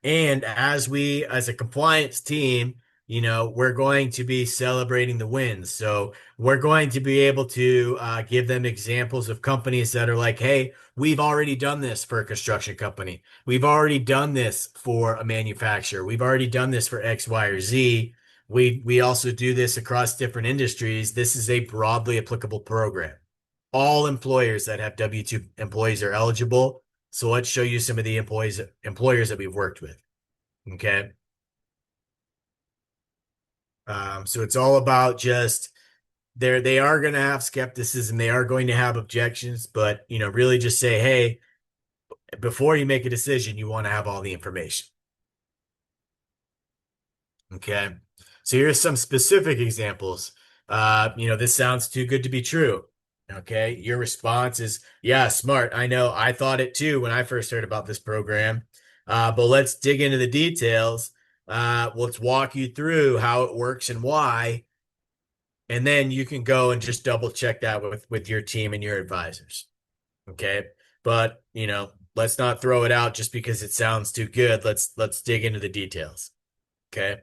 And as a compliance team, we're going to be celebrating the wins. So we're going to be able to give them examples of companies that are like, hey, we've already done this for a construction company. We've already done this for a manufacturer. We've already done this for X, Y, or Z. We also do this across different industries. This is a broadly applicable program. All employers that have W-2 employees are eligible. So let's show you some of the employers that we've worked with. Okay. So it's all about just they are going to have skepticism. They are going to have objections, but really just say, hey, Before you make a decision, you want to have all the information. Okay. So here's some specific examples. This sounds too good to be true. Okay. Your response is, yeah, smart. I know. I thought it too when I first heard about this program. But let's dig into the details. Let's walk you through how it works and why. And then you can go and just double check that with your team and your advisors. Okay. But, let's not throw it out just because it sounds too good. Let's dig into the details. Okay.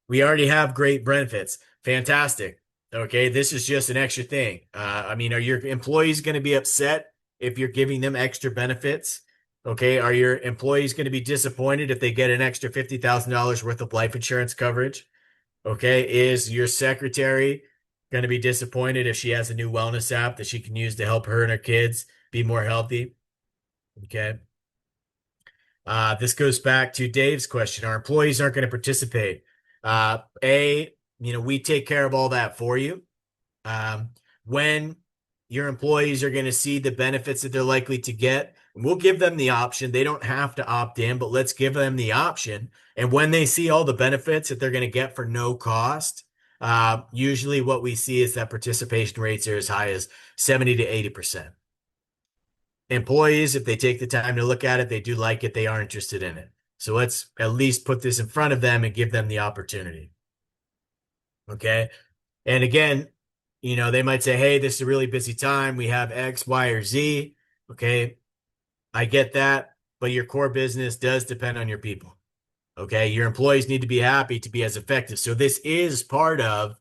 We already have great benefits. Fantastic. Okay, this is just an extra thing. Are your employees going to be upset if you're giving them extra benefits? Okay, are your employees going to be disappointed if they get an extra $50,000 worth of life insurance coverage? Okay, is your secretary going to be disappointed if she has a new wellness app that she can use to help her and her kids be more healthy? Okay. This goes back to Dave's question. Our employees aren't going to participate. We take care of all that for you. When your employees are going to see the benefits that they're likely to get, we'll give them the option. They don't have to opt in, but let's give them the option. And when they see all the benefits that they're going to get for no cost, usually what we see is that participation rates are as high as 70 to 80%. Employees, if they take the time to look at it, they do like it, they are interested in it. So let's at least put this in front of them and give them the opportunity. Okay. And again, they might say, hey, this is a really busy time. We have X, Y, or Z. Okay. I get that, but your core business does depend on your people. Okay. Your employees need to be happy to be as effective. So this is part of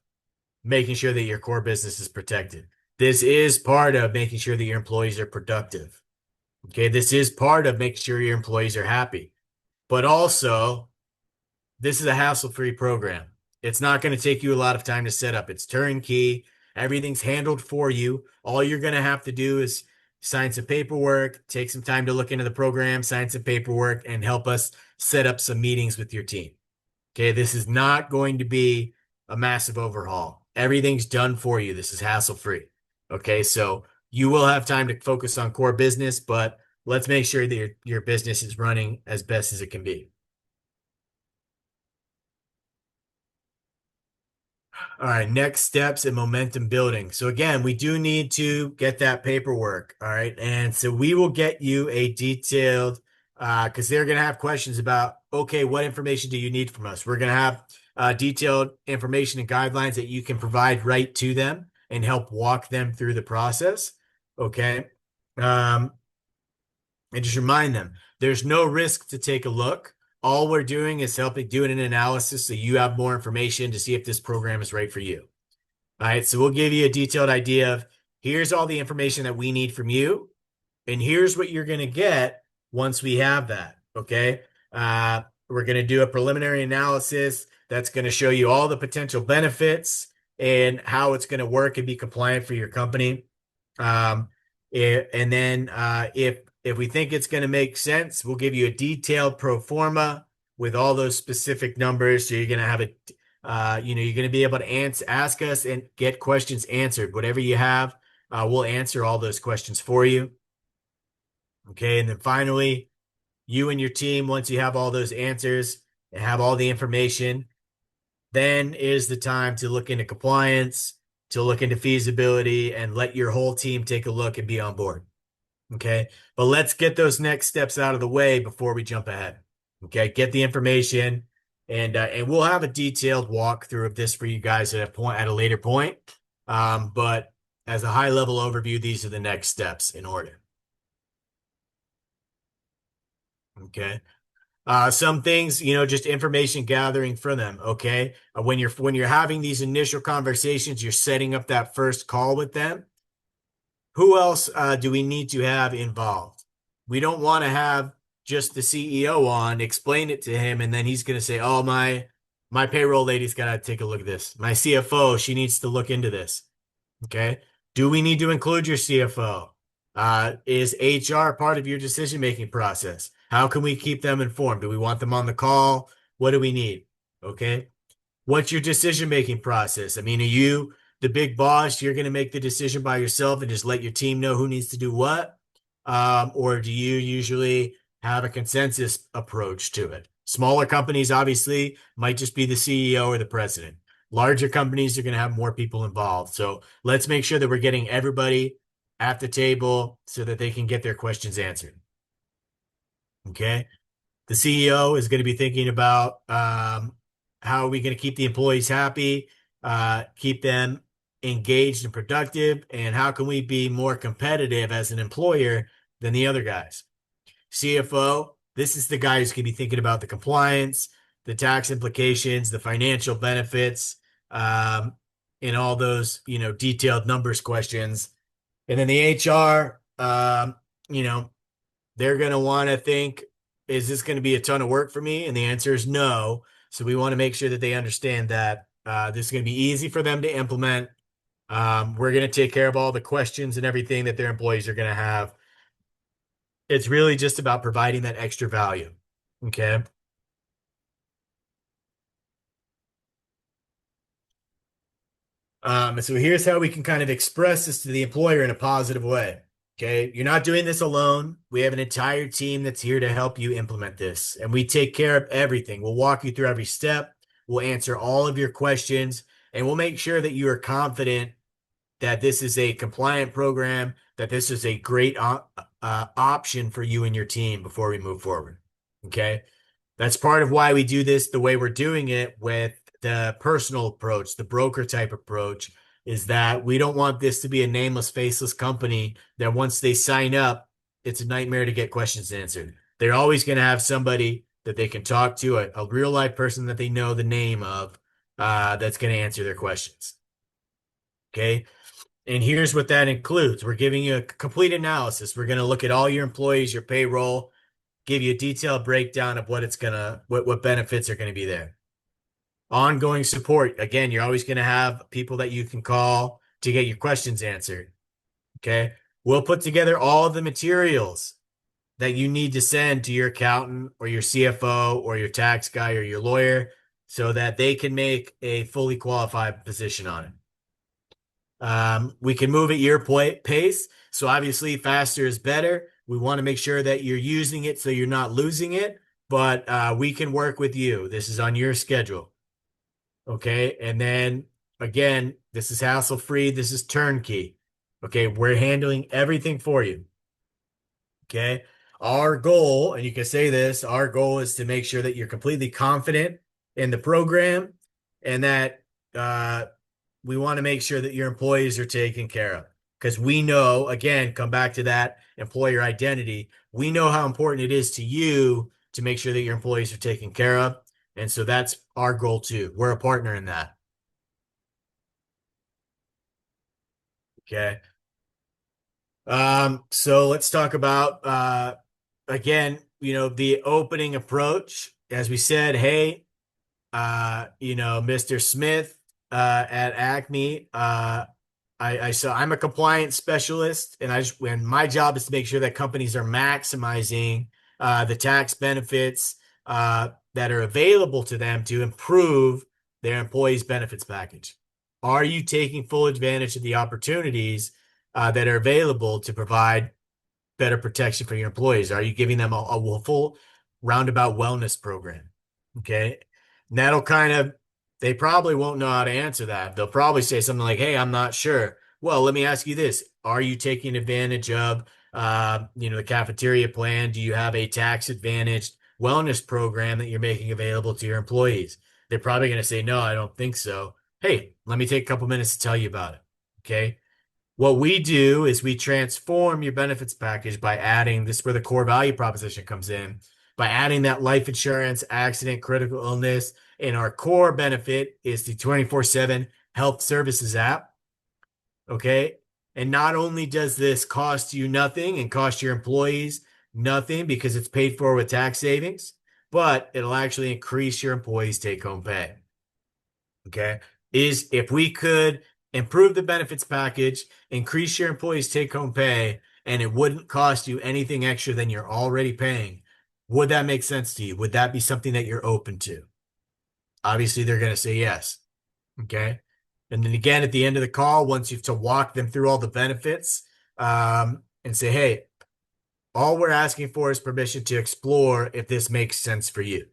making sure that your core business is protected. This is part of making sure that your employees are productive. Okay, this is part of making sure your employees are happy. But also, this is a hassle-free program. It's not going to take you a lot of time to set up. It's turnkey. Everything's handled for you. All you're going to have to do is sign some paperwork, take some time to look into the program, sign some paperwork, and help us set up some meetings with your team. Okay, this is not going to be a massive overhaul. Everything's done for you. This is hassle-free. Okay, so you will have time to focus on core business, but let's make sure that your business is running as best as it can be. All right, next steps in momentum building. So again, we do need to get that paperwork. All right, and so we will get you a detailed, because they're going to have questions about, okay, what information do you need from us? We're going to have detailed information and guidelines that you can provide right to them and help walk them through the process. Okay. And just remind them, there's no risk to take a look. All we're doing is helping doing an analysis so you have more information to see if this program is right for you. All right. So we'll give you a detailed idea of here's all the information that we need from you. And here's what you're going to get once we have that. Okay. We're going to do a preliminary analysis that's going to show you all the potential benefits and how it's going to work and be compliant for your company. And then if we think it's going to make sense, we'll give you a detailed pro forma with all those specific numbers. So you're going to have you're going to be able to ask us and get questions answered. Whatever you have, we'll answer all those questions for you. Okay. And then finally, you and your team, once you have all those answers and have all the information, then is the time to look into compliance, to look into feasibility, and let your whole team take a look and be on board. Okay. But let's get those next steps out of the way before we jump ahead. Okay. Get the information and we'll have a detailed walkthrough of this for you guys at a later point. But as a high level overview, these are the next steps in order. Okay. Some things, just information gathering from them. Okay. When you're having these initial conversations, you're setting up that first call with them. Who else do we need to have involved? We don't want to have just the CEO on, explain it to him, and then he's going to say, oh, my payroll lady's got to take a look at this. My CFO, she needs to look into this. Okay. Do we need to include your CFO? Is HR part of your decision-making process? How can we keep them informed? Do we want them on the call? What do we need? Okay. What's your decision-making process? Are you the big boss? You're going to make the decision by yourself and just let your team know who needs to do what? or do you usually have a consensus approach to it? Smaller companies, obviously, might just be the CEO or the president. Larger companies are going to have more people involved. So let's make sure that we're getting everybody at the table so that they can get their questions answered. Okay. The CEO is going to be thinking about how are we going to keep the employees happy, keep them engaged and productive, and how can we be more competitive as an employer than the other guys. CFO, this is the guy who's going to be thinking about the compliance, the tax implications, the financial benefits, and all those, detailed numbers questions. And then the HR, they're going to want to think, is this going to be a ton of work for me? And the answer is no. So we want to make sure that they understand that this is going to be easy for them to implement. We're going to take care of all the questions and everything that their employees are going to have. It's really just about providing that extra value. Okay. So here's how we can kind of express this to the employer in a positive way. Okay. You're not doing this alone. We have an entire team that's here to help you implement this, and we take care of everything. We'll walk you through every step. We'll answer all of your questions, and we'll make sure that you are confident that this is a compliant program, that this is a great option for you and your team before we move forward. Okay. That's part of why we do this the way we're doing it with the personal approach, the broker type approach, is that we don't want this to be a nameless, faceless company that once they sign up, it's a nightmare to get questions answered. They're always going to have somebody that they can talk to, a real life person that they know the name of, that's going to answer their questions. Okay. And here's what that includes. We're giving you a complete analysis. We're going to look at all your employees, your payroll, give you a detailed breakdown of what benefits are going to be there. Ongoing support. Again, you're always going to have people that you can call to get your questions answered. Okay. We'll put together all of the materials that you need to send to your accountant or your CFO or your tax guy or your lawyer so that they can make a fully qualified position on it. We can move at your pace. So obviously faster is better. We want to make sure that you're using it so you're not losing it, but we can work with you. This is on your schedule. Okay. And then again, this is hassle-free. This is turnkey. Okay. We're handling everything for you. Okay. Our goal, and you can say this, our goal is to make sure that you're completely confident in the program and that we want to make sure that your employees are taken care of. Because we know, again, come back to that employer identity. We know how important it is to you to make sure that your employees are taken care of. And so that's our goal too. We're a partner in that. Okay. So let's talk about, again, the opening approach. As we said, hey, Mr. Smith, at Acme, I'm a compliance specialist, and my job is to make sure that companies are maximizing the tax benefits that are available to them to improve their employees' benefits package. Are you taking full advantage of the opportunities that are available to provide better protection for your employees? Are you giving them a full roundabout wellness program? Okay. And they probably won't know how to answer that. They'll probably say something like, hey, I'm not sure. Well, let me ask you this. Are you taking advantage of, the cafeteria plan? Do you have a tax advantaged wellness program that you're making available to your employees? They're probably going to say, no, I don't think so. Hey, let me take a couple minutes to tell you about it. Okay. What we do is we transform your benefits package by adding this, where the core value proposition comes in, by adding that life insurance, accident, critical illness. And our core benefit is the 24/7 health services app. Okay. And not only does this cost you nothing and cost your employees nothing because it's paid for with tax savings, but it'll actually increase your employees' take-home pay. Okay. If we could improve the benefits package, increase your employees' take-home pay, and it wouldn't cost you anything extra than you're already paying, would that make sense to you? Would that be something that you're open to? Obviously, they're going to say yes. Okay. And then again, at the end of the call, once you've to walk them through all the benefits, and say, hey, All we're asking for is permission to explore if this makes sense for you.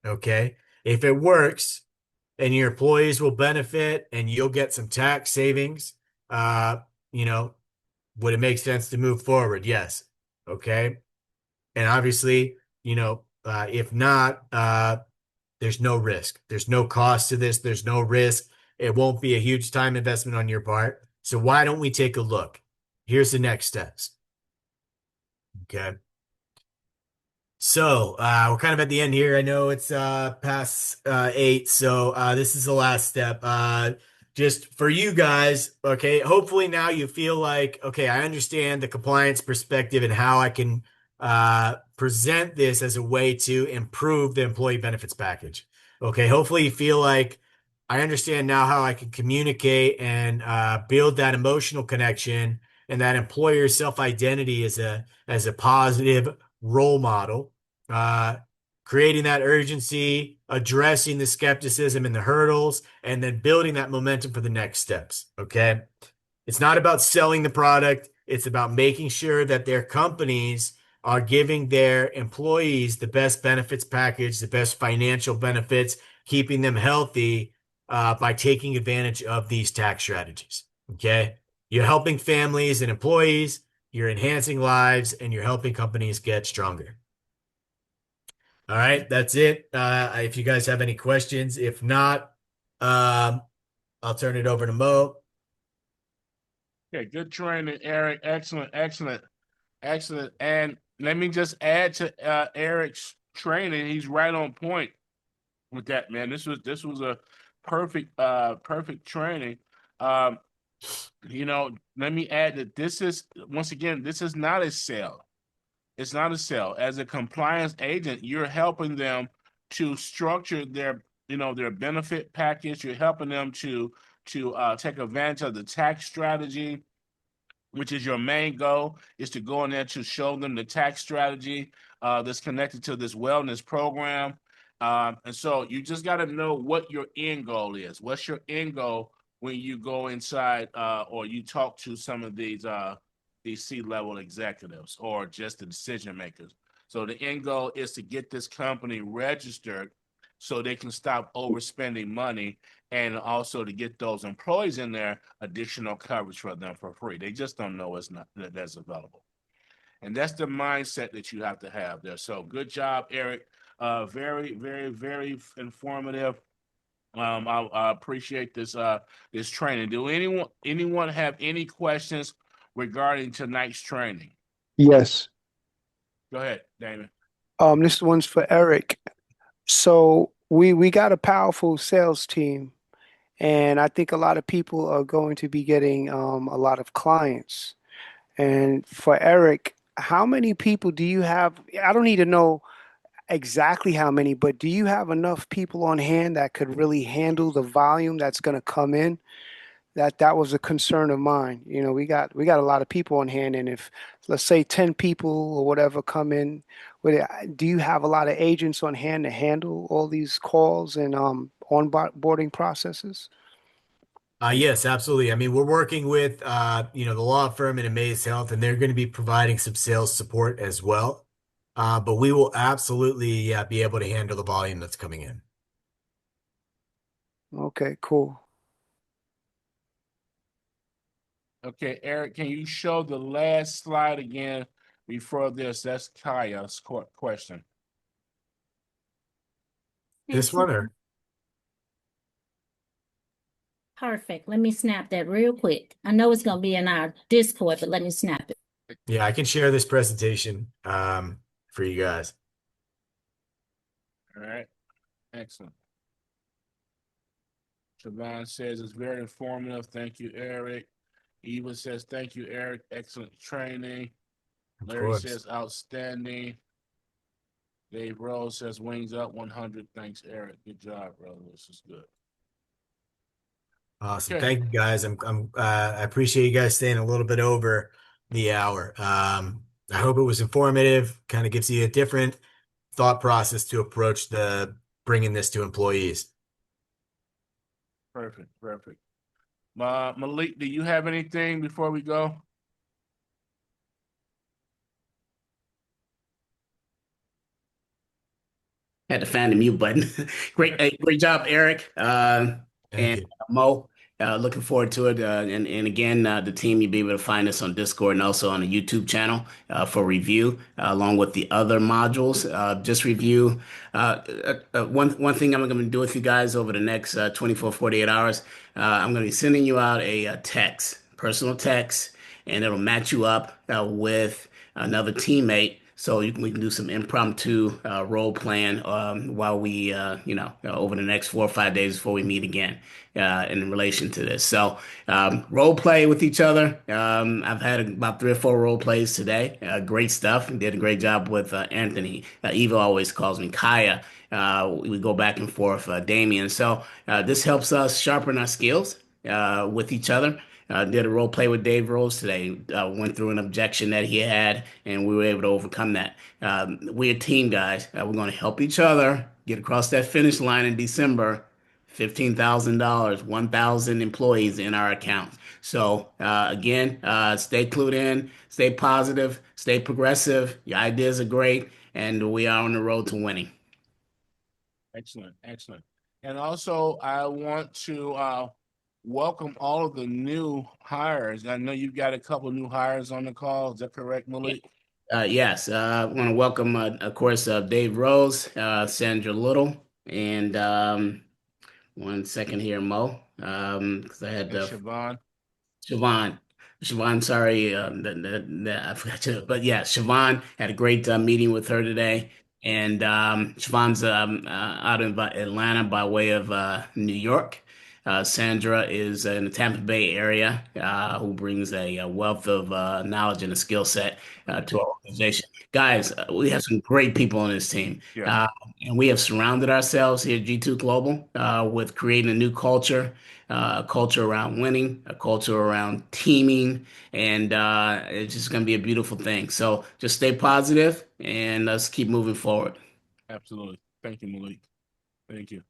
Okay. If it works and your employees will benefit and you'll get some tax savings, you know, would it make sense to move forward? Yes. Okay. And obviously, if not, there's no risk. There's no cost to this. There's no risk. It won't be a huge time investment on your part. So why don't we take a look? Here's the next steps. Okay. So we're kind of at the end here. I know it's past 8, so this is the last step. Just for you guys, okay, hopefully now you feel like, okay, I understand the compliance perspective and how I can present this as a way to improve the employee benefits package. Okay, hopefully you feel like I understand now how I can communicate and build that emotional connection and that employer self-identity as a positive role model, creating that urgency, addressing the skepticism and the hurdles, and then building that momentum for the next steps. Okay. It's not about selling the product. It's about making sure that their companies are giving their employees the best benefits package, the best financial benefits, keeping them healthy by taking advantage of these tax strategies. Okay. You're helping families and employees, you're enhancing lives, and you're helping companies get stronger. All right, that's it. If you guys have any questions, if not, I'll turn it over to Mo. Okay, good training, Eric. Excellent, excellent, excellent. And let me just add to Eric's training. He's right on point with that, man. This was a perfect training. Um, let me add that this is once again, this is not a sale. It's not a sale. As a compliance agent, you're helping them to structure their benefit package. You're helping them to take advantage of the tax strategy, which is your main goal, is to go in there to show them the tax strategy that's connected to this wellness program. And so you just got to know what your end goal is. What's your end goal when you go inside or you talk to some of these C-level executives or just the decision makers? So the end goal is to get this company registered so they can stop overspending money, and also to get those employees in there additional coverage for them for free. They just don't know that's available. And that's the mindset that you have to have there. So good job, Eric. Very, very, very informative. I appreciate this training. Do anyone have any questions regarding tonight's training? Yes. Go ahead, Damon. This one's for Eric. So we got a powerful sales team, and I think a lot of people are going to be getting a lot of clients. And for Eric, how many people do you have? I don't need to know exactly how many, but do you have enough people on hand that could really handle the volume that's going to come in? That was a concern of mine. We got a lot of people on hand, and if let's say 10 people or whatever come in with it, do you have a lot of agents on hand to handle all these calls and onboarding processes? Yes, absolutely. I mean, we're working with the law firm in Amaze Health, and they're going to be providing some sales support as well. But we will absolutely be able to handle the volume that's coming in. Okay, cool. Okay, Eric, can you show the last slide again before this? That's Kaya's question. This one, or Perfect. Let me snap that real quick. I know it's going to be in our Discord, but let me snap it. yeah, I can share this presentation for you guys. All right, excellent. Siobhan says it's very informative. Thank you, Eric. Eva says, thank you, Eric. Excellent training. Of Larry course. says, outstanding. Dave Rose says, wings up 100. Thanks, Eric. Good job, brother. This is good. Awesome. Okay. Thank you guys. I appreciate you guys staying a little bit over the hour. I hope it was informative, kind of gives you a different thought process to approach bringing this to employees. Perfect. Malik, do you have anything before we go? Had to find the mute button. Great job, Eric. Thank And you. Mo. Looking forward to it. And again, the team, you'll be able to find us on Discord and also on the YouTube channel for review, along with the other modules. Just review. One thing I'm going to do with you guys over the next 24, 48 hours, I'm going to be sending you out a text, personal text, and it'll match you up with another teammate. So we can do some impromptu role playing while we, over the next 4 or 5 days before we meet again in relation to this. So role play with each other. I've had about 3 or 4 role plays today. Great stuff. Did a great job with Anthony. Eva always calls me Kaya. We go back and forth, Damien. So this helps us sharpen our skills with each other. Did a role play with Dave Rose today. Went through an objection that he had, and we were able to overcome that. We're a team, guys. We're going to help each other get across that finish line in December. $15,000, 1,000 employees in our account. So again, stay clued in, stay positive, stay progressive. Your ideas are great, and we are on the road to winning. Excellent, excellent. And also, I want to welcome all of the new hires. I know you've got a couple new hires on the call. Is that correct, Malik? Yes, I want to welcome, of course, Dave Rose, Sandra Little, and 1 second here, Mo, because I had And Siobhan. Siobhan. Siobhan, sorry, I forgot you. But yeah, Siobhan had a great meeting with her today. And Siobhan's out of Atlanta by way of New York. Sandra is in the Tampa Bay area, who brings a wealth of knowledge and a skill set to our organization. Guys, we have some great people on this team. Yeah. And we have surrounded ourselves here at G2 Global with creating a new culture, a culture around winning, a culture around teaming, and it's just going to be a beautiful thing. So just stay positive and let's keep moving forward. Absolutely. Thank you, Malik. Thank you.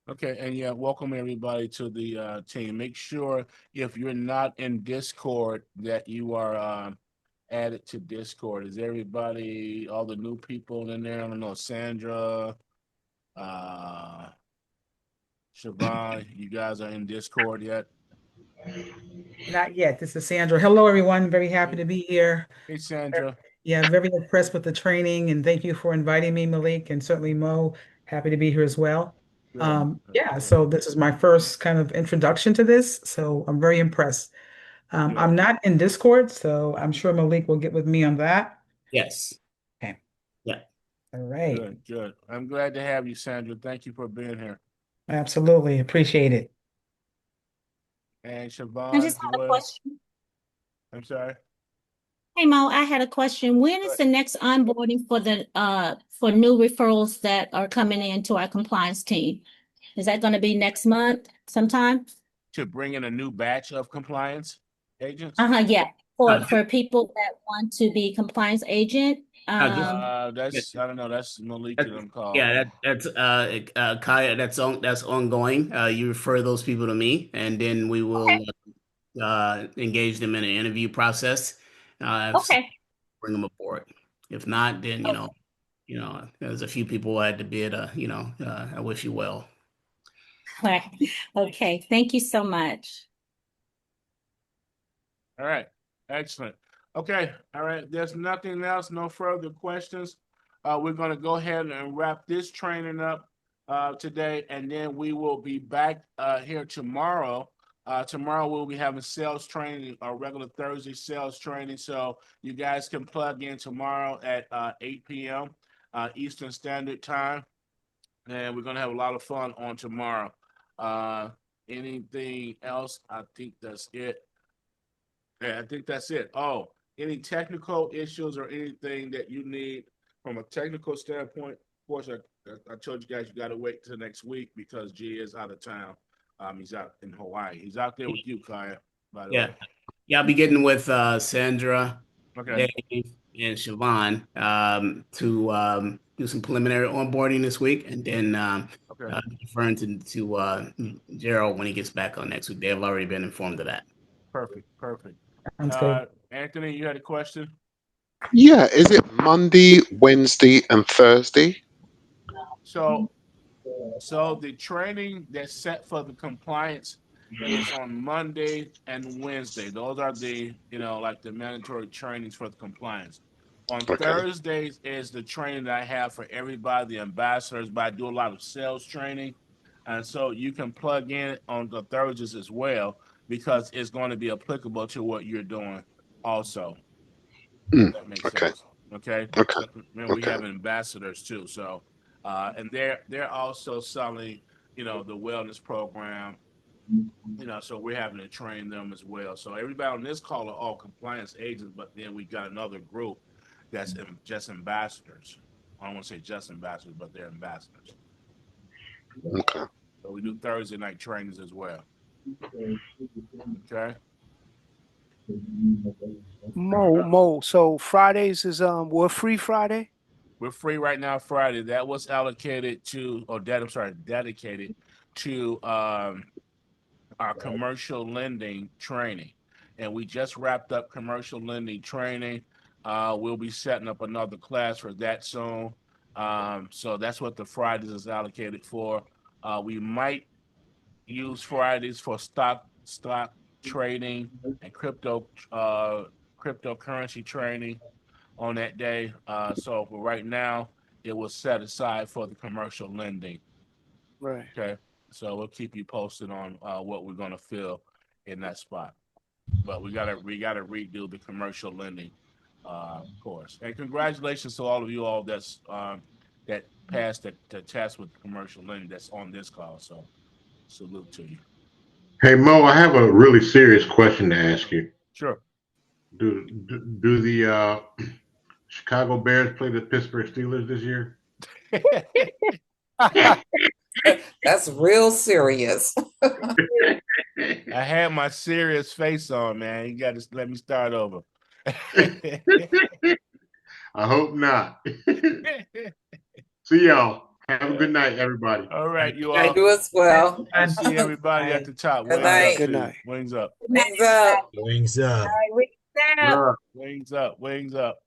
Okay, and yeah, welcome everybody to the team. Make sure if you're not in Discord that you are added to Discord. Is everybody, all the new people in there? I don't know, Sandra, uh, Siobhan, you guys are in Discord yet? Not yet. This is Sandra. Hello, everyone. Very happy to be here. Hey, Sandra. Yeah, very impressed with the training, and thank you for inviting me, Malik, and certainly Mo. Happy to be here as well. Good. Yeah, so this is my first kind of introduction to this, so I'm very impressed. Good. I'm not in Discord, so I'm sure Malik will get with me on that. Yes. Okay. Yeah. All right. Good. I'm glad to have you, Sandra. Thank you for being here. Absolutely. Appreciate it. And I Siobhan just as had a well. question. I'm sorry. Hey Mo, I had a question. When is the next onboarding for the for new referrals that are coming into our compliance team? Is that going to be next month sometime? To bring in a new batch of compliance agents? Yeah. For people that want to be compliance agent. That's I don't know. That's Malik to them call. Yeah, that's Kaya. That's ongoing. You refer those people to me, and then we will engage them in an interview process. Okay. Bring them aboard. If not, then there's a few who I had to bid. I wish you well. Right. Okay. Thank you so much. All right. Excellent. Okay. All right. There's nothing else. No further questions. We're going to go ahead and wrap this training up today, and then we will be back here tomorrow. Tomorrow we'll be having sales training, our regular Thursday sales training. So you guys can plug in tomorrow at 8 p.m. Eastern Standard Time. And we're going to have a lot of fun on tomorrow. Anything else? I think that's it. Yeah, I think that's it. Oh, any technical issues or anything that you need from a technical standpoint? Of course, I told you guys you got to wait till next week because G is out of town. He's out in Hawaii. He's out there with you, Kaya, by the way. Yeah, I'll be getting with Sandra, Okay. Dave, and Siobhan to do some preliminary onboarding this week, and then referring to Gerald when he gets back on next week. They have already been informed of that. Perfect. Sounds good. Anthony, you had a question? Yeah, is it Monday, Wednesday, and Thursday? So the training that's set for the compliance is on Monday and Wednesday. Those are the, like the mandatory trainings for the compliance. On Thursdays is the training that I have for everybody, the ambassadors, but I do a lot of sales training. And so you can plug in on the Thursdays as well, because it's going to be applicable to what you're doing also. If that makes sense. Okay. And we have ambassadors too. So, and they're also selling, the wellness program, so we're having to train them as well. So everybody on this call are all compliance agents, but then we got another group that's just ambassadors. I don't want to say just ambassadors, but they're ambassadors. Okay. So we do Thursday night trainings as well. Okay. Mo. So Fridays is we're free Friday. We're free right now Friday. That was dedicated to our commercial lending training. And we just wrapped up commercial lending training. We'll be setting up another class for that soon. So that's what the Fridays is allocated for. We might use Fridays for stock trading and cryptocurrency training on that day. So for right now, it was set aside for the commercial lending. Right. Okay. So we'll keep you posted on what we're gonna fill in that spot. But we gotta redo the commercial lending course. And congratulations to all of you all that passed the test with commercial lending that's on this call. So salute to you. Hey Mo, I have a really serious question to ask you. Sure. Do the Chicago Bears play the Pittsburgh Steelers this year? That's real serious. I had my serious face on, man. You got to let me start over. I hope not. See y'all. Have a good night, everybody. All right, you I all. do as well. I see everybody at the top. Good Wings night. up. Good Too. night. Wings up. Wings up. Wings up. Wings up. Wings up.